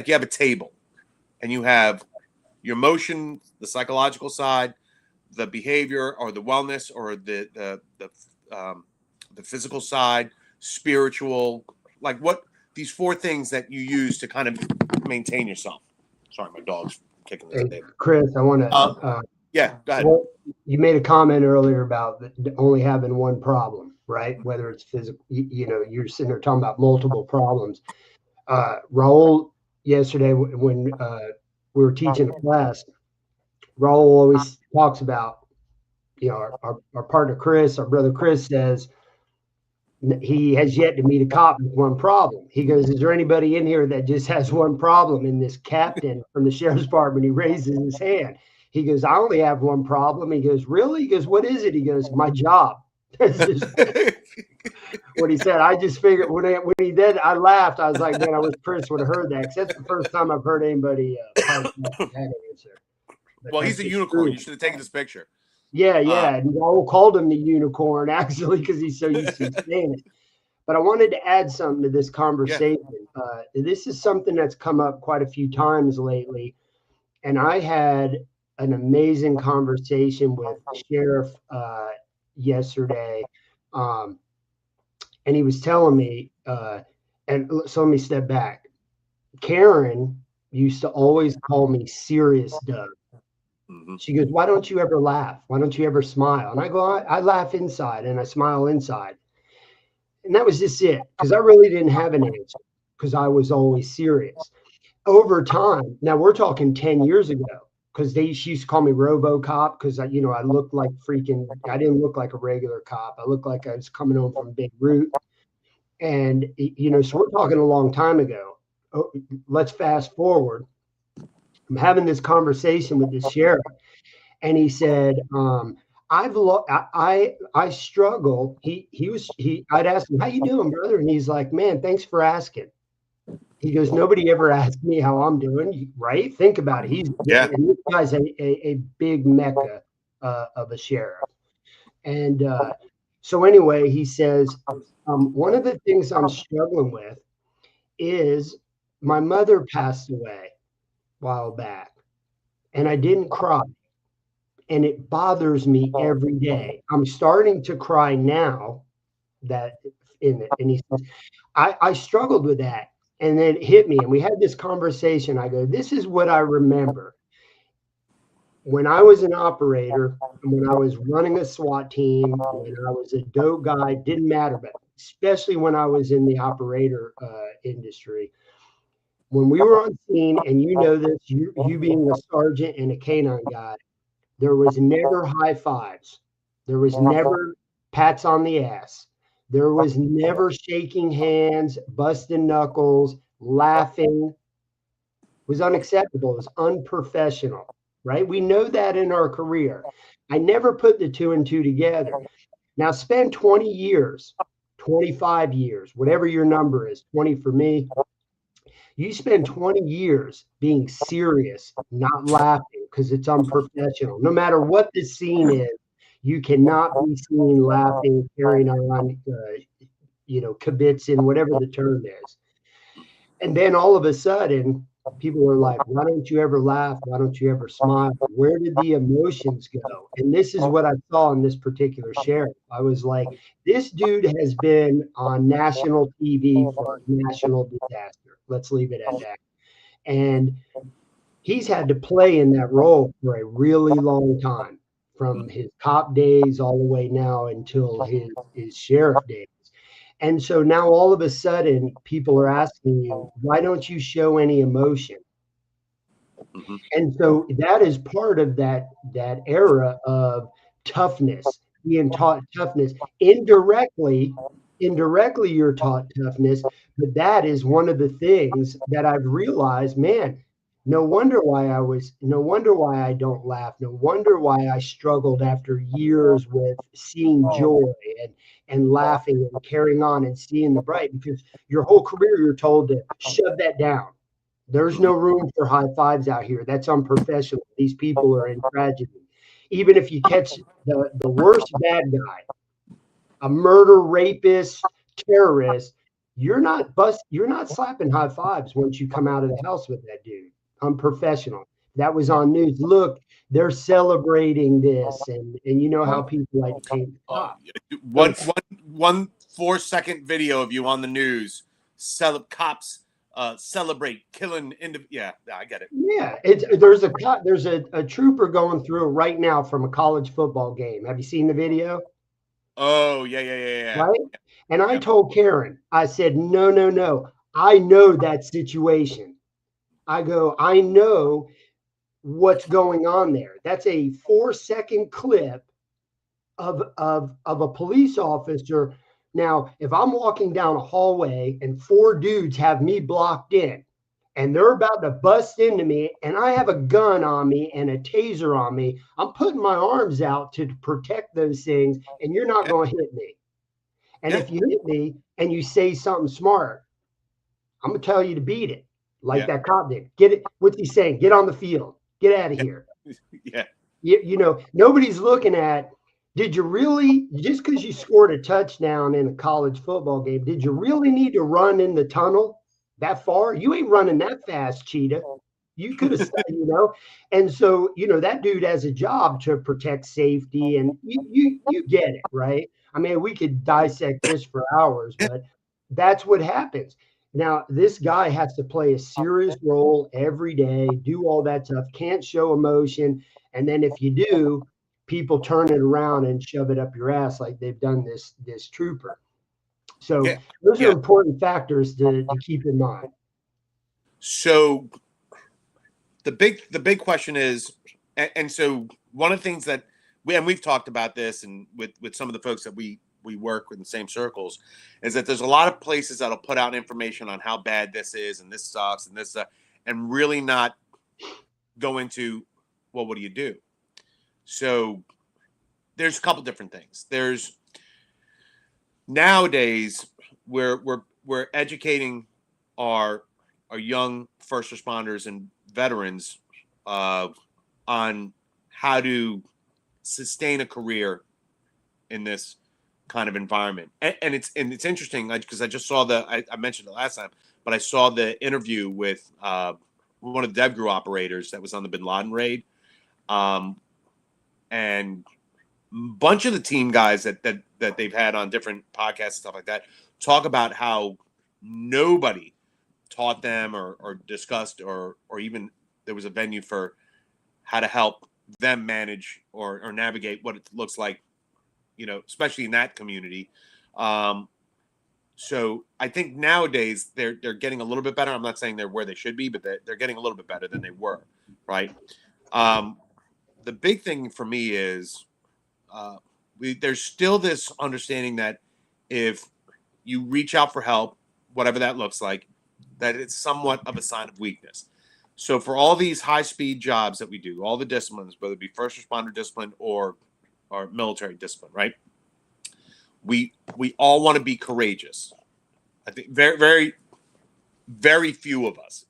you have a table, and you have your emotion, the psychological side, the behavior or the wellness or the physical side, spiritual, like what these 4 things that you use to kind of maintain yourself. Sorry, my dog's kicking this table. Chris, I want to. Yeah, go ahead. Well, you made a comment earlier about only having one problem, right? Whether it's physical, you're sitting there talking about multiple problems. Raul, yesterday when we were teaching a class, Raul always talks about, our partner Chris, our brother Chris says he has yet to meet a cop with one problem. He goes, is there anybody in here that just has one problem? And this captain from the sheriff's department, he raises his hand. He goes, I only have one problem. He goes, really? He goes, what is it? He goes, my job. That's just what he said. I just figured when he did, I laughed. I was like, man, I wish Chris would have heard that, because that's the first time I've heard anybody podcast that answer. But Well, that's he's a just unicorn. true. You should have taken this picture. Yeah, yeah. And Raul called him the unicorn, actually, because he's so used to saying it. But I wanted to add something to this conversation. This is something that's come up quite a few times lately. And I had an amazing conversation with Sheriff yesterday. And he was telling me, and so let me step back. Karen used to always call me Serious Doug. She goes, why don't you ever laugh? Why don't you ever smile? And I go, I laugh inside and I smile inside. And that was just it, because I really didn't have an answer, because I was always serious. Over time, now we're talking 10 years ago, because she used to call me RoboCop, because I looked like freaking, I didn't look like a regular cop. I looked like I was coming home from Big Root. And, so we're talking a long time ago. Oh, let's fast forward. I'm having this conversation with the sheriff, and he said, I struggle. I'd ask him, how you doing, brother? And he's like, man, thanks for asking. He goes, nobody ever asked me how I'm doing, right? Think about it. And this guy's a big mecca of a sheriff. And so anyway, he says, one of the things I'm struggling with is my mother passed away a while back, and I didn't cry. And it bothers me every day. I'm starting to cry now and he says, I struggled with that. And then it hit me, and we had this conversation. I go, this is what I remember. When I was an operator, when I was running a SWAT team, when I was a dope guy, didn't matter, but especially when I was in the operator industry, when we were on scene, and this, you being a sergeant and a canine guy, there was never high fives. There was never pats on the ass. There was never shaking hands, busting knuckles, laughing. It was unacceptable. It was unprofessional, right? We know that in our career. I never put the two and two together. Now spend 20 years, 25 years, whatever your number is, 20 for me. You spend 20 years being serious, not laughing, because it's unprofessional. No matter what the scene is, you cannot be seen laughing, carrying on, kibitzing, whatever the term is. And then all of a sudden, people are like, why don't you ever laugh? Why don't you ever smile? Where did the emotions go? And this is what I saw in this particular sheriff. I was like, this dude has been on national TV for a national disaster. Let's leave it at that. And he's had to play in that role for a really long time, from his cop days all the way now until his sheriff days. And so now all of a sudden, people are asking you, why don't you show any emotion? And so that is part of that era of toughness, being taught toughness. Indirectly, you're taught toughness, but that is one of the things that I've realized, man, no wonder why I don't laugh. No wonder why I struggled after years with seeing joy and laughing and carrying on and seeing the bright, because your whole career you're told to shove that down. There's no room for high fives out here. That's unprofessional. These people are in tragedy. Even if you catch the worst bad guy, a murder, rapist, terrorist, you're not slapping high fives once you come out of the house with that dude. Unprofessional. That was on news. Look, they're celebrating this, and you know how people like to paint the cop. One 4-second video of you on the news. Cops celebrate killing. Yeah, I get it. Yeah, there's a trooper going through right now from a college football game. Have you seen the video? Oh, yeah. Right? And I told Karen, I said, no. I know that situation. I go, I know what's going on there. That's a 4-second clip of a police officer. Now, if I'm walking down a hallway and 4 dudes have me blocked in, and they're about to bust into me, and I have a gun on me and a taser on me, I'm putting my arms out to protect those things, and you're not Yeah. going to hit me. And Yeah. if you hit me and you say something smart, I'm going to tell you to beat it, like Yeah. that cop did. Get it. What's he saying? Get on the field. Get out of Yeah. here. Yeah. Nobody's looking at, did you really, just because you scored a touchdown in a college football game, did you really need to run in the tunnel that far? You ain't running that fast, cheetah. You could have, and so, that dude has a job to protect safety, and you get it, right? I mean, we could dissect this for hours, Yeah. but that's what happens. Now, this guy has to play a serious role every day, do all that stuff, can't show emotion. And then if you do, people turn it around and shove it up your ass like they've done this trooper. So Yeah. those are Yeah. important factors to keep in mind. So the big question is, and so one of the things that we've talked about this, and with some of the folks that we work with in the same circles, is that there's a lot of places that'll put out information on how bad this is and this sucks and this and really not go into, well, what do you do? So there's a couple different things. There's nowadays we're educating our young first responders and veterans uh, on how to sustain a career in this kind of environment. And it's interesting because I just saw I mentioned it last time, but I saw the interview with one of the DevGru operators that was on the Bin Laden raid, um, and bunch of the team guys that they've had on different podcasts and stuff like that talk about how nobody taught them or discussed or even there was a venue for how to help them manage or navigate what it looks like, especially in that community. So I think nowadays they're getting a little bit better. I'm not saying they're where they should be, but they're getting a little bit better than they were, right? Um, the big thing for me is uh, there's still this understanding that if you reach out for help, whatever that looks like, that it's somewhat of a sign of weakness. So for all these high speed jobs that we do, all the disciplines, whether it be first responder discipline or military discipline, right? We all want to be courageous. I think very, very, very few of us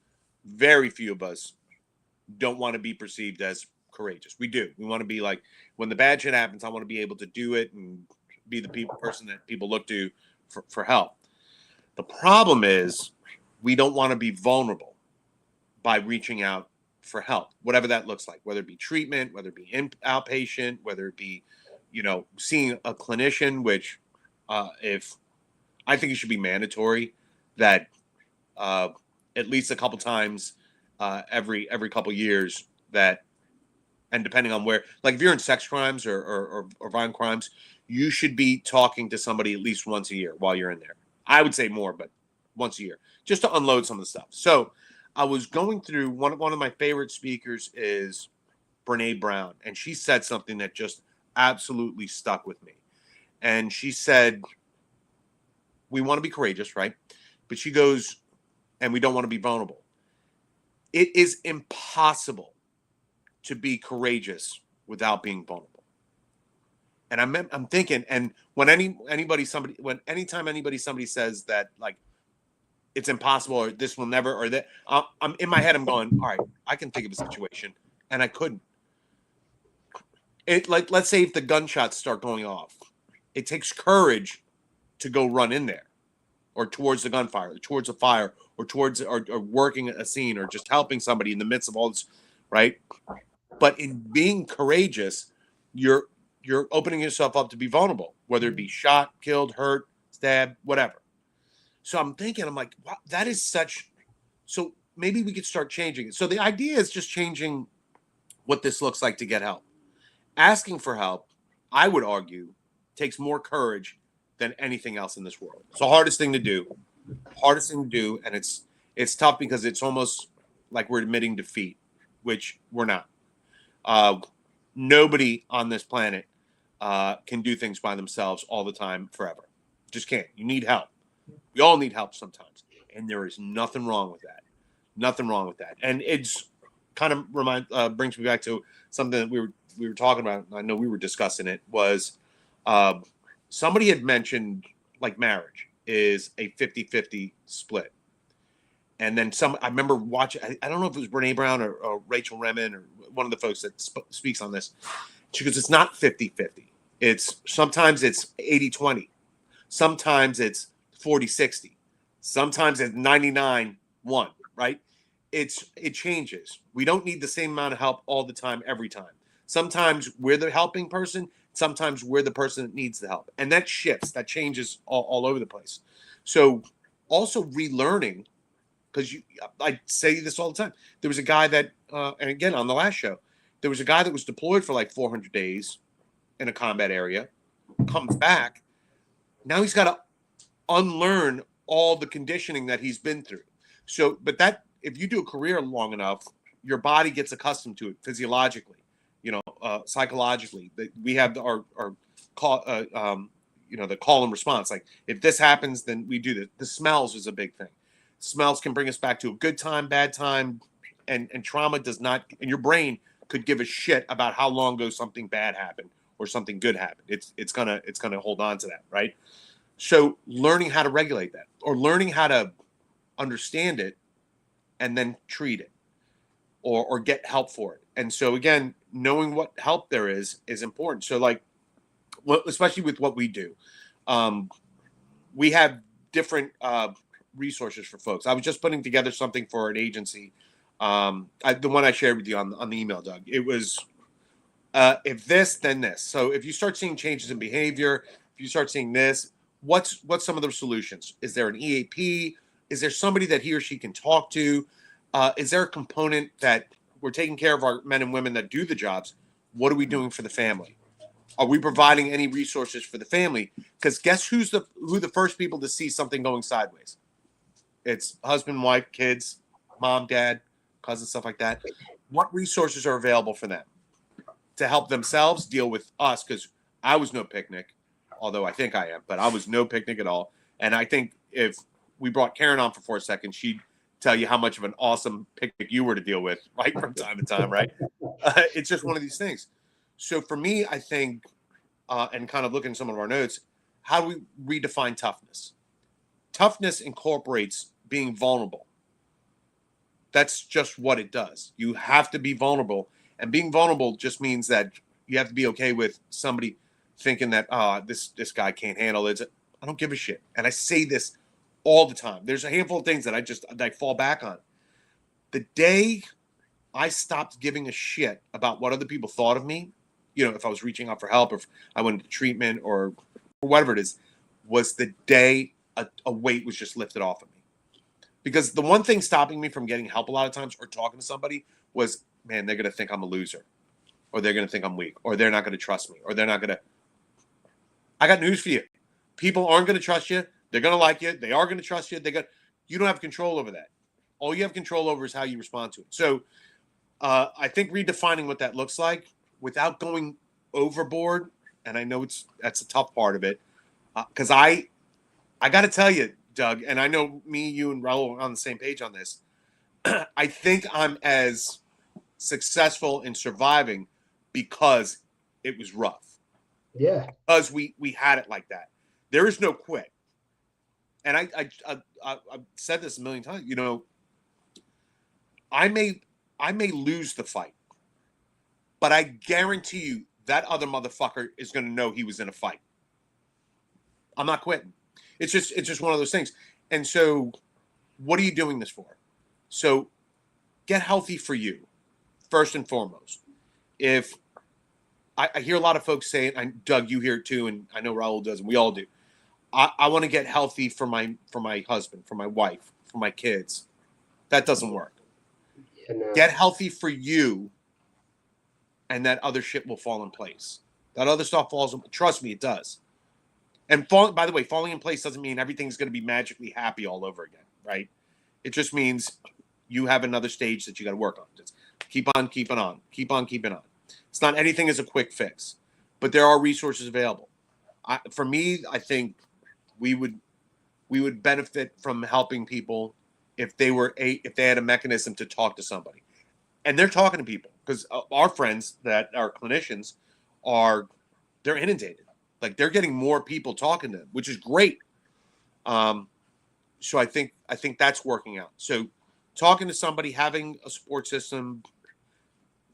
don't want to be perceived as courageous. We do. We want to be like, when the bad shit happens, I want to be able to do it and be the person that people look to for help. The problem is we don't want to be vulnerable by reaching out for help, whatever that looks like, whether it be treatment, whether it be outpatient, whether it be, seeing a clinician, which if I think it should be mandatory that uh, at least a couple times every couple years that, and depending on where, like if you're in sex crimes or violent crimes, you should be talking to somebody at least once a year while you're in there. I would say more, but once a year, just to unload some of the stuff. So I was going through one of my favorite speakers is Brene Brown, and she said something that just absolutely stuck with me. And she said, we want to be courageous, right? But she goes, and we don't want to be vulnerable. It is impossible to be courageous without being vulnerable. And I'm thinking, and when anytime somebody says that, like, it's impossible or this will never or that, I'm in my head, I'm going, all right, I can think of a situation, and I couldn't. It, like, let's say if the gunshots start going off, it takes courage to go run in there, or towards the gunfire, or towards a fire, or towards or working a scene, or just helping somebody in the midst of all this, right? But in being courageous, you're opening yourself up to be vulnerable, whether it be shot, killed, hurt, stabbed, whatever. So I'm thinking, I'm like, wow, that is such. So maybe we could start changing it. So the idea is just changing what this looks like to get help. Asking for help, I would argue, takes more courage than anything else in this world. It's the hardest thing to do. And it's tough because it's almost like we're admitting defeat, which we're not. Uh, Nobody on this planet can do things by themselves all the time forever. Just can't. You need help. We all need help sometimes, and there is nothing wrong with that. Nothing wrong with that. And it's kind of brings me back to something that we were talking about. I know we were discussing it. Was somebody had mentioned like marriage is a 50-50 split. And then I remember watching, I don't know if it was Brene Brown or Rachel Remen or one of the folks that speaks on this. She goes, it's not 50-50. Sometimes it's 80-20. Sometimes it's 40-60. Sometimes it's 99-1, right? It changes. We don't need the same amount of help all the time, every time. Sometimes we're the helping person. Sometimes we're the person that needs the help. And that shifts, that changes all over the place. So also relearning, because I say this all the time. There was a guy that, and again, on the last show, there was a guy that was deployed for like 400 days in a combat area, comes back. Now he's got to unlearn all the conditioning that he's been through. So, but that, if you do a career long enough, your body gets accustomed to it physiologically, psychologically. We have our call, the call and response. Like if this happens, then we do this. The smells is a big thing. Smells can bring us back to a good time, bad time, and trauma does not. And your brain could give a shit about how long ago something bad happened or something good happened. It's gonna hold on to that, right? So learning how to regulate that, or learning how to understand it, and then treat it, or get help for it. And so again, knowing what help there is important. So like, especially with what we do, we have different resources for folks. I was just putting together something for an agency. The one I shared with you on the email, Doug. It was if this, then this. So if you start seeing changes in behavior, if you start seeing this, what's some of the solutions? Is there an EAP? Is there somebody that he or she can talk to? Is there a component that we're taking care of our men and women that do the jobs? What are we doing for the family? Are we providing any resources for the family? Because guess who the first people to see something going sideways? It's husband, wife, kids, mom, dad, cousins, stuff like that. What resources are available for them to help themselves deal with us? Because I was no picnic, although I think I am, but I was no picnic at all. And I think if we brought Karen on for 4 seconds, she'd tell you how much of an awesome picnic you were to deal with, right, from time to time, right? It's just one of these things. So for me, I think, and kind of looking at some of our notes, how do we redefine toughness? Toughness incorporates being vulnerable. That's just what it does. You have to be vulnerable. And being vulnerable just means that you have to be okay with somebody thinking that, this guy can't handle it. I don't give a shit. And I say this all the time. There's a handful of things that I fall back on. The day I stopped giving a shit about what other people thought of me, if I was reaching out for help, or if I went into treatment or whatever it is, was the day a weight was just lifted off of me. Because the one thing stopping me from getting help a lot of times or talking to somebody was, man, they're going to think I'm a loser, or they're going to think I'm weak, or they're not going to trust me, or they're not going to. I got news for you. People aren't going to trust you. They're going to like you. They are going to trust you. You don't have control over that. All you have control over is how you respond to it. So I think redefining what that looks like without going overboard, and I know that's a tough part of it, because I got to tell you, Doug, and I know me, you, and Raul are on the same page on this. I think I'm as successful in surviving because it was rough. Yeah. Because we had it like that. There is no quit. And I've said this a million times. I may lose the fight, but I guarantee you that other motherfucker is going to know he was in a fight. I'm not quitting. It's just one of those things. And so, what are you doing this for? So, get healthy for you, first and foremost. If I hear a lot of folks saying, and Doug, you hear it too, and I know Raul does, and we all do. I want to get healthy for my husband, for my wife, for my kids. That doesn't work. Yeah, no. Get healthy for you, and that other shit will fall in place. That other stuff falls in. Trust me, it does. And by the way, falling in place doesn't mean everything's going to be magically happy all over again, right? It just means you have another stage that you got to work on. Just keep on keeping on. Keep on keeping on. It's not anything is a quick fix, but there are resources available. For me, I think we would benefit from helping people if they had a mechanism to talk to somebody, and they're talking to people, because our friends that are clinicians they're inundated, like they're getting more people talking to them, which is great. So I think that's working out. So talking to somebody, having a support system.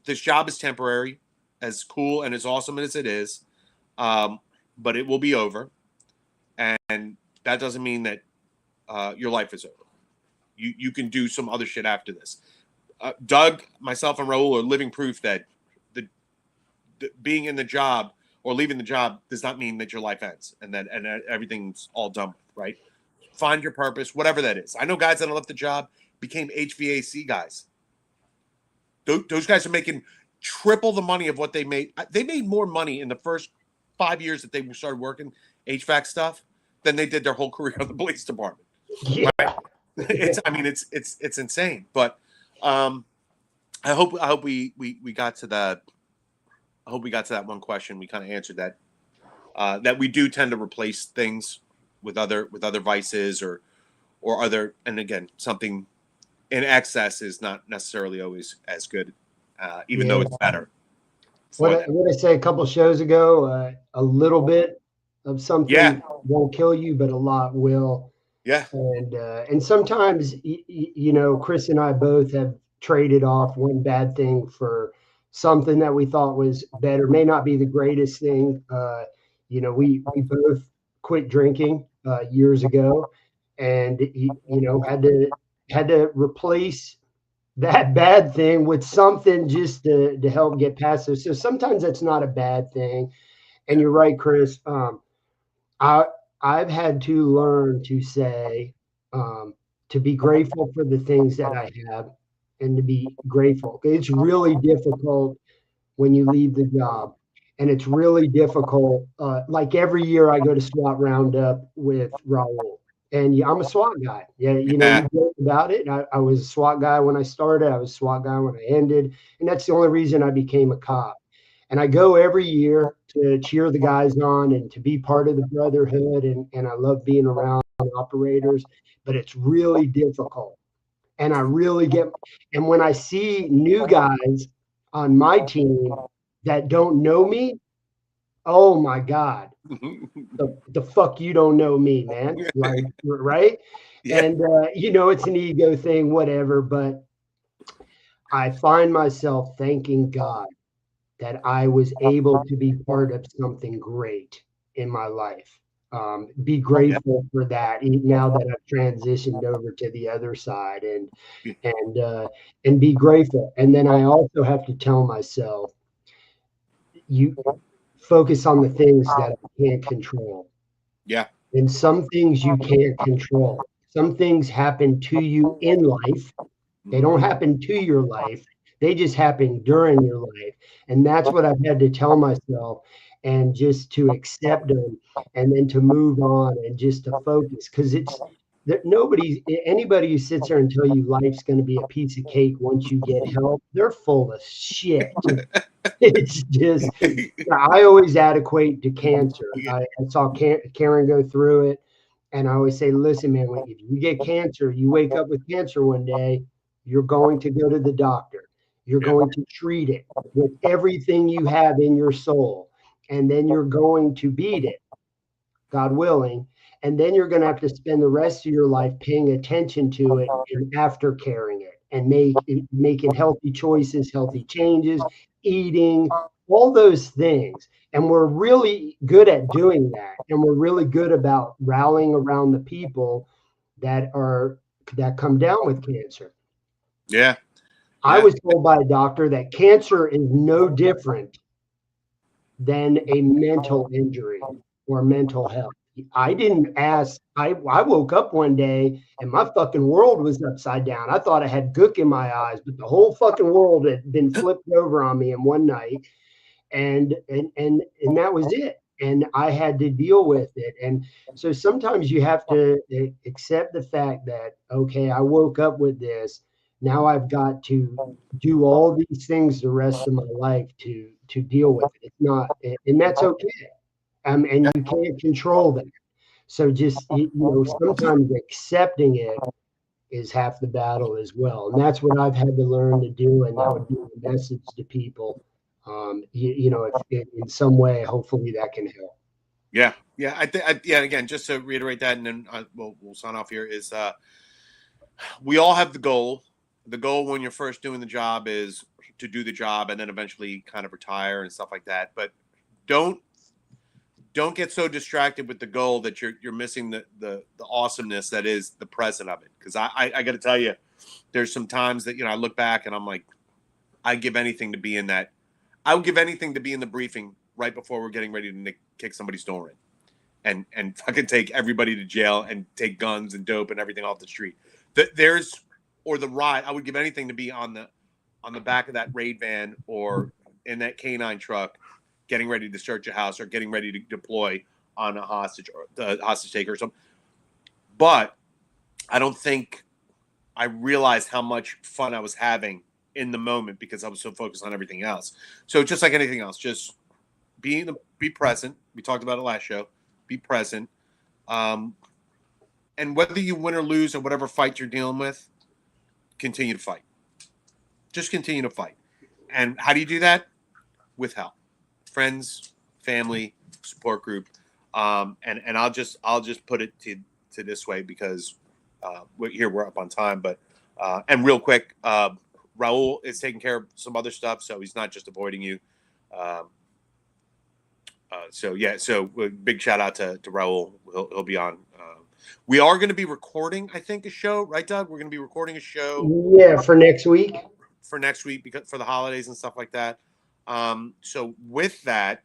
This job is temporary, as cool and as awesome as it is, but it will be over, and that doesn't mean that your life is over. You can do some other shit after this. Doug, myself, and Raul are living proof that the being in the job or leaving the job does not mean that your life ends and that everything's all done with, right? Find your purpose, whatever that is. I know guys that left the job, became HVAC guys. Those guys are making triple the money of what they made. They made more money in the first 5 years that they started working HVAC stuff than they did their whole career in the police department. Yeah. Right? It's insane. But I hope we got to that. I hope we got to that one question. We kind of answered that. That we do tend to replace things with other vices or other, and again, something in excess is not necessarily always as good, even though it's better. What I say a couple shows ago, a little bit of something won't kill you, but a lot will. Yeah. And sometimes, Chris and I both have traded off one bad thing for something that we thought was better. May not be the greatest thing. We both quit drinking years ago, and had to replace that bad thing with something just to help get past it. So sometimes that's not a bad thing. And you're right, Chris. I've had to learn to say, to be grateful for the things that I have and to be grateful. It's really difficult when you leave the job. And it's really difficult. Like every year I go to SWAT roundup with Raul. And I'm a SWAT guy. Yeah, you joke about it. I was a SWAT guy when I started. I was a SWAT guy when I ended. And that's the only reason I became a cop. And I go every year to cheer the guys on and to be part of the brotherhood. And I love being around operators, but it's really difficult. And and when I see new guys on my team that don't know me, oh my God, the fuck you don't know me, man. Like, right? Yeah. And, it's an ego thing, whatever. But I find myself thanking God that I was able to be part of something great in my life. Be grateful for that now that I've transitioned over to the other side, and be grateful. And then I also have to tell myself, you focus on the things that I can't control. Yeah. And some things you can't control. Some things happen to you in life. They don't happen to your life. They just happen during your life. And that's what I've had to tell myself, and just to accept them and then to move on and just to focus. Because it's that anybody who sits there and tell you life's going to be a piece of cake once you get help, they're full of shit. It's just, I always adequate to cancer. I saw Karen go through it. And I always say, listen, man, if you get cancer, you wake up with cancer one day, you're going to go to the doctor. You're going to treat it with everything you have in your soul. And then you're going to beat it, God willing. And then you're going to have to spend the rest of your life paying attention to it and after caring it and making healthy choices, healthy changes, eating, all those things. And we're really good at doing that. And we're really good about rallying around the people that come down with cancer. Yeah. I was told by a doctor that cancer is no different than a mental injury or mental health. I didn't ask. I woke up one day and my fucking world was upside down. I thought I had gook in my eyes, but the whole fucking world had been flipped over on me in one night. And that was it. And I had to deal with it. And so sometimes you have to accept the fact that, okay, I woke up with this. Now I've got to do all these things the rest of my life to deal with it. It's not, and that's okay. And you can't control that. So just, sometimes accepting it is half the battle as well. And that's what I've had to learn to do. And that would be the message to people. You know, if in some way, hopefully that can help. Yeah. Yeah. Yeah. Again, just to reiterate that, and then we'll sign off here is, we all have the goal. The goal when you're first doing the job is to do the job and then eventually kind of retire and stuff like that. But don't get so distracted with the goal that you're missing the awesomeness that is the present of it. Because I got to tell you, there's some times that, you know, I look back and I'm like, I give anything to be in that. I would give anything to be in the briefing right before we're getting ready to kick somebody's door in, and fucking take everybody to jail and take guns and dope and everything off the street. Or the ride. I would give anything to be on the back of that raid van or in that K9 truck, getting ready to search a house or getting ready to deploy on a hostage or the hostage taker or something. But I don't think I realized how much fun I was having in the moment because I was so focused on everything else. So just like anything else, just be present. We talked about it last show. Be present. And whether you win or lose or whatever fight you're dealing with, continue to fight. Just continue to fight. And how do you do that? With help. Friends, family, support group. And I'll just put it to this way because we're up on time. But and real quick, Raul is taking care of some other stuff, so he's not just avoiding you. So big shout out to Raul. He'll be on. We are going to be recording, I think, a show, right, Doug? We're going to be recording a show. Yeah, for next week. For next week, because for the holidays and stuff like that. So with that,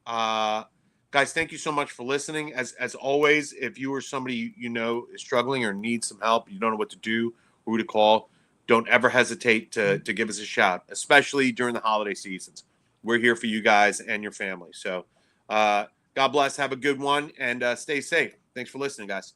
guys, thank you so much for listening. As always, if you or somebody you know is struggling or needs some help, you don't know what to do, who to call, don't ever hesitate to give us a shout, especially during the holiday seasons. We're here for you guys and your family. So God bless. Have a good one and stay safe. Thanks for listening, guys.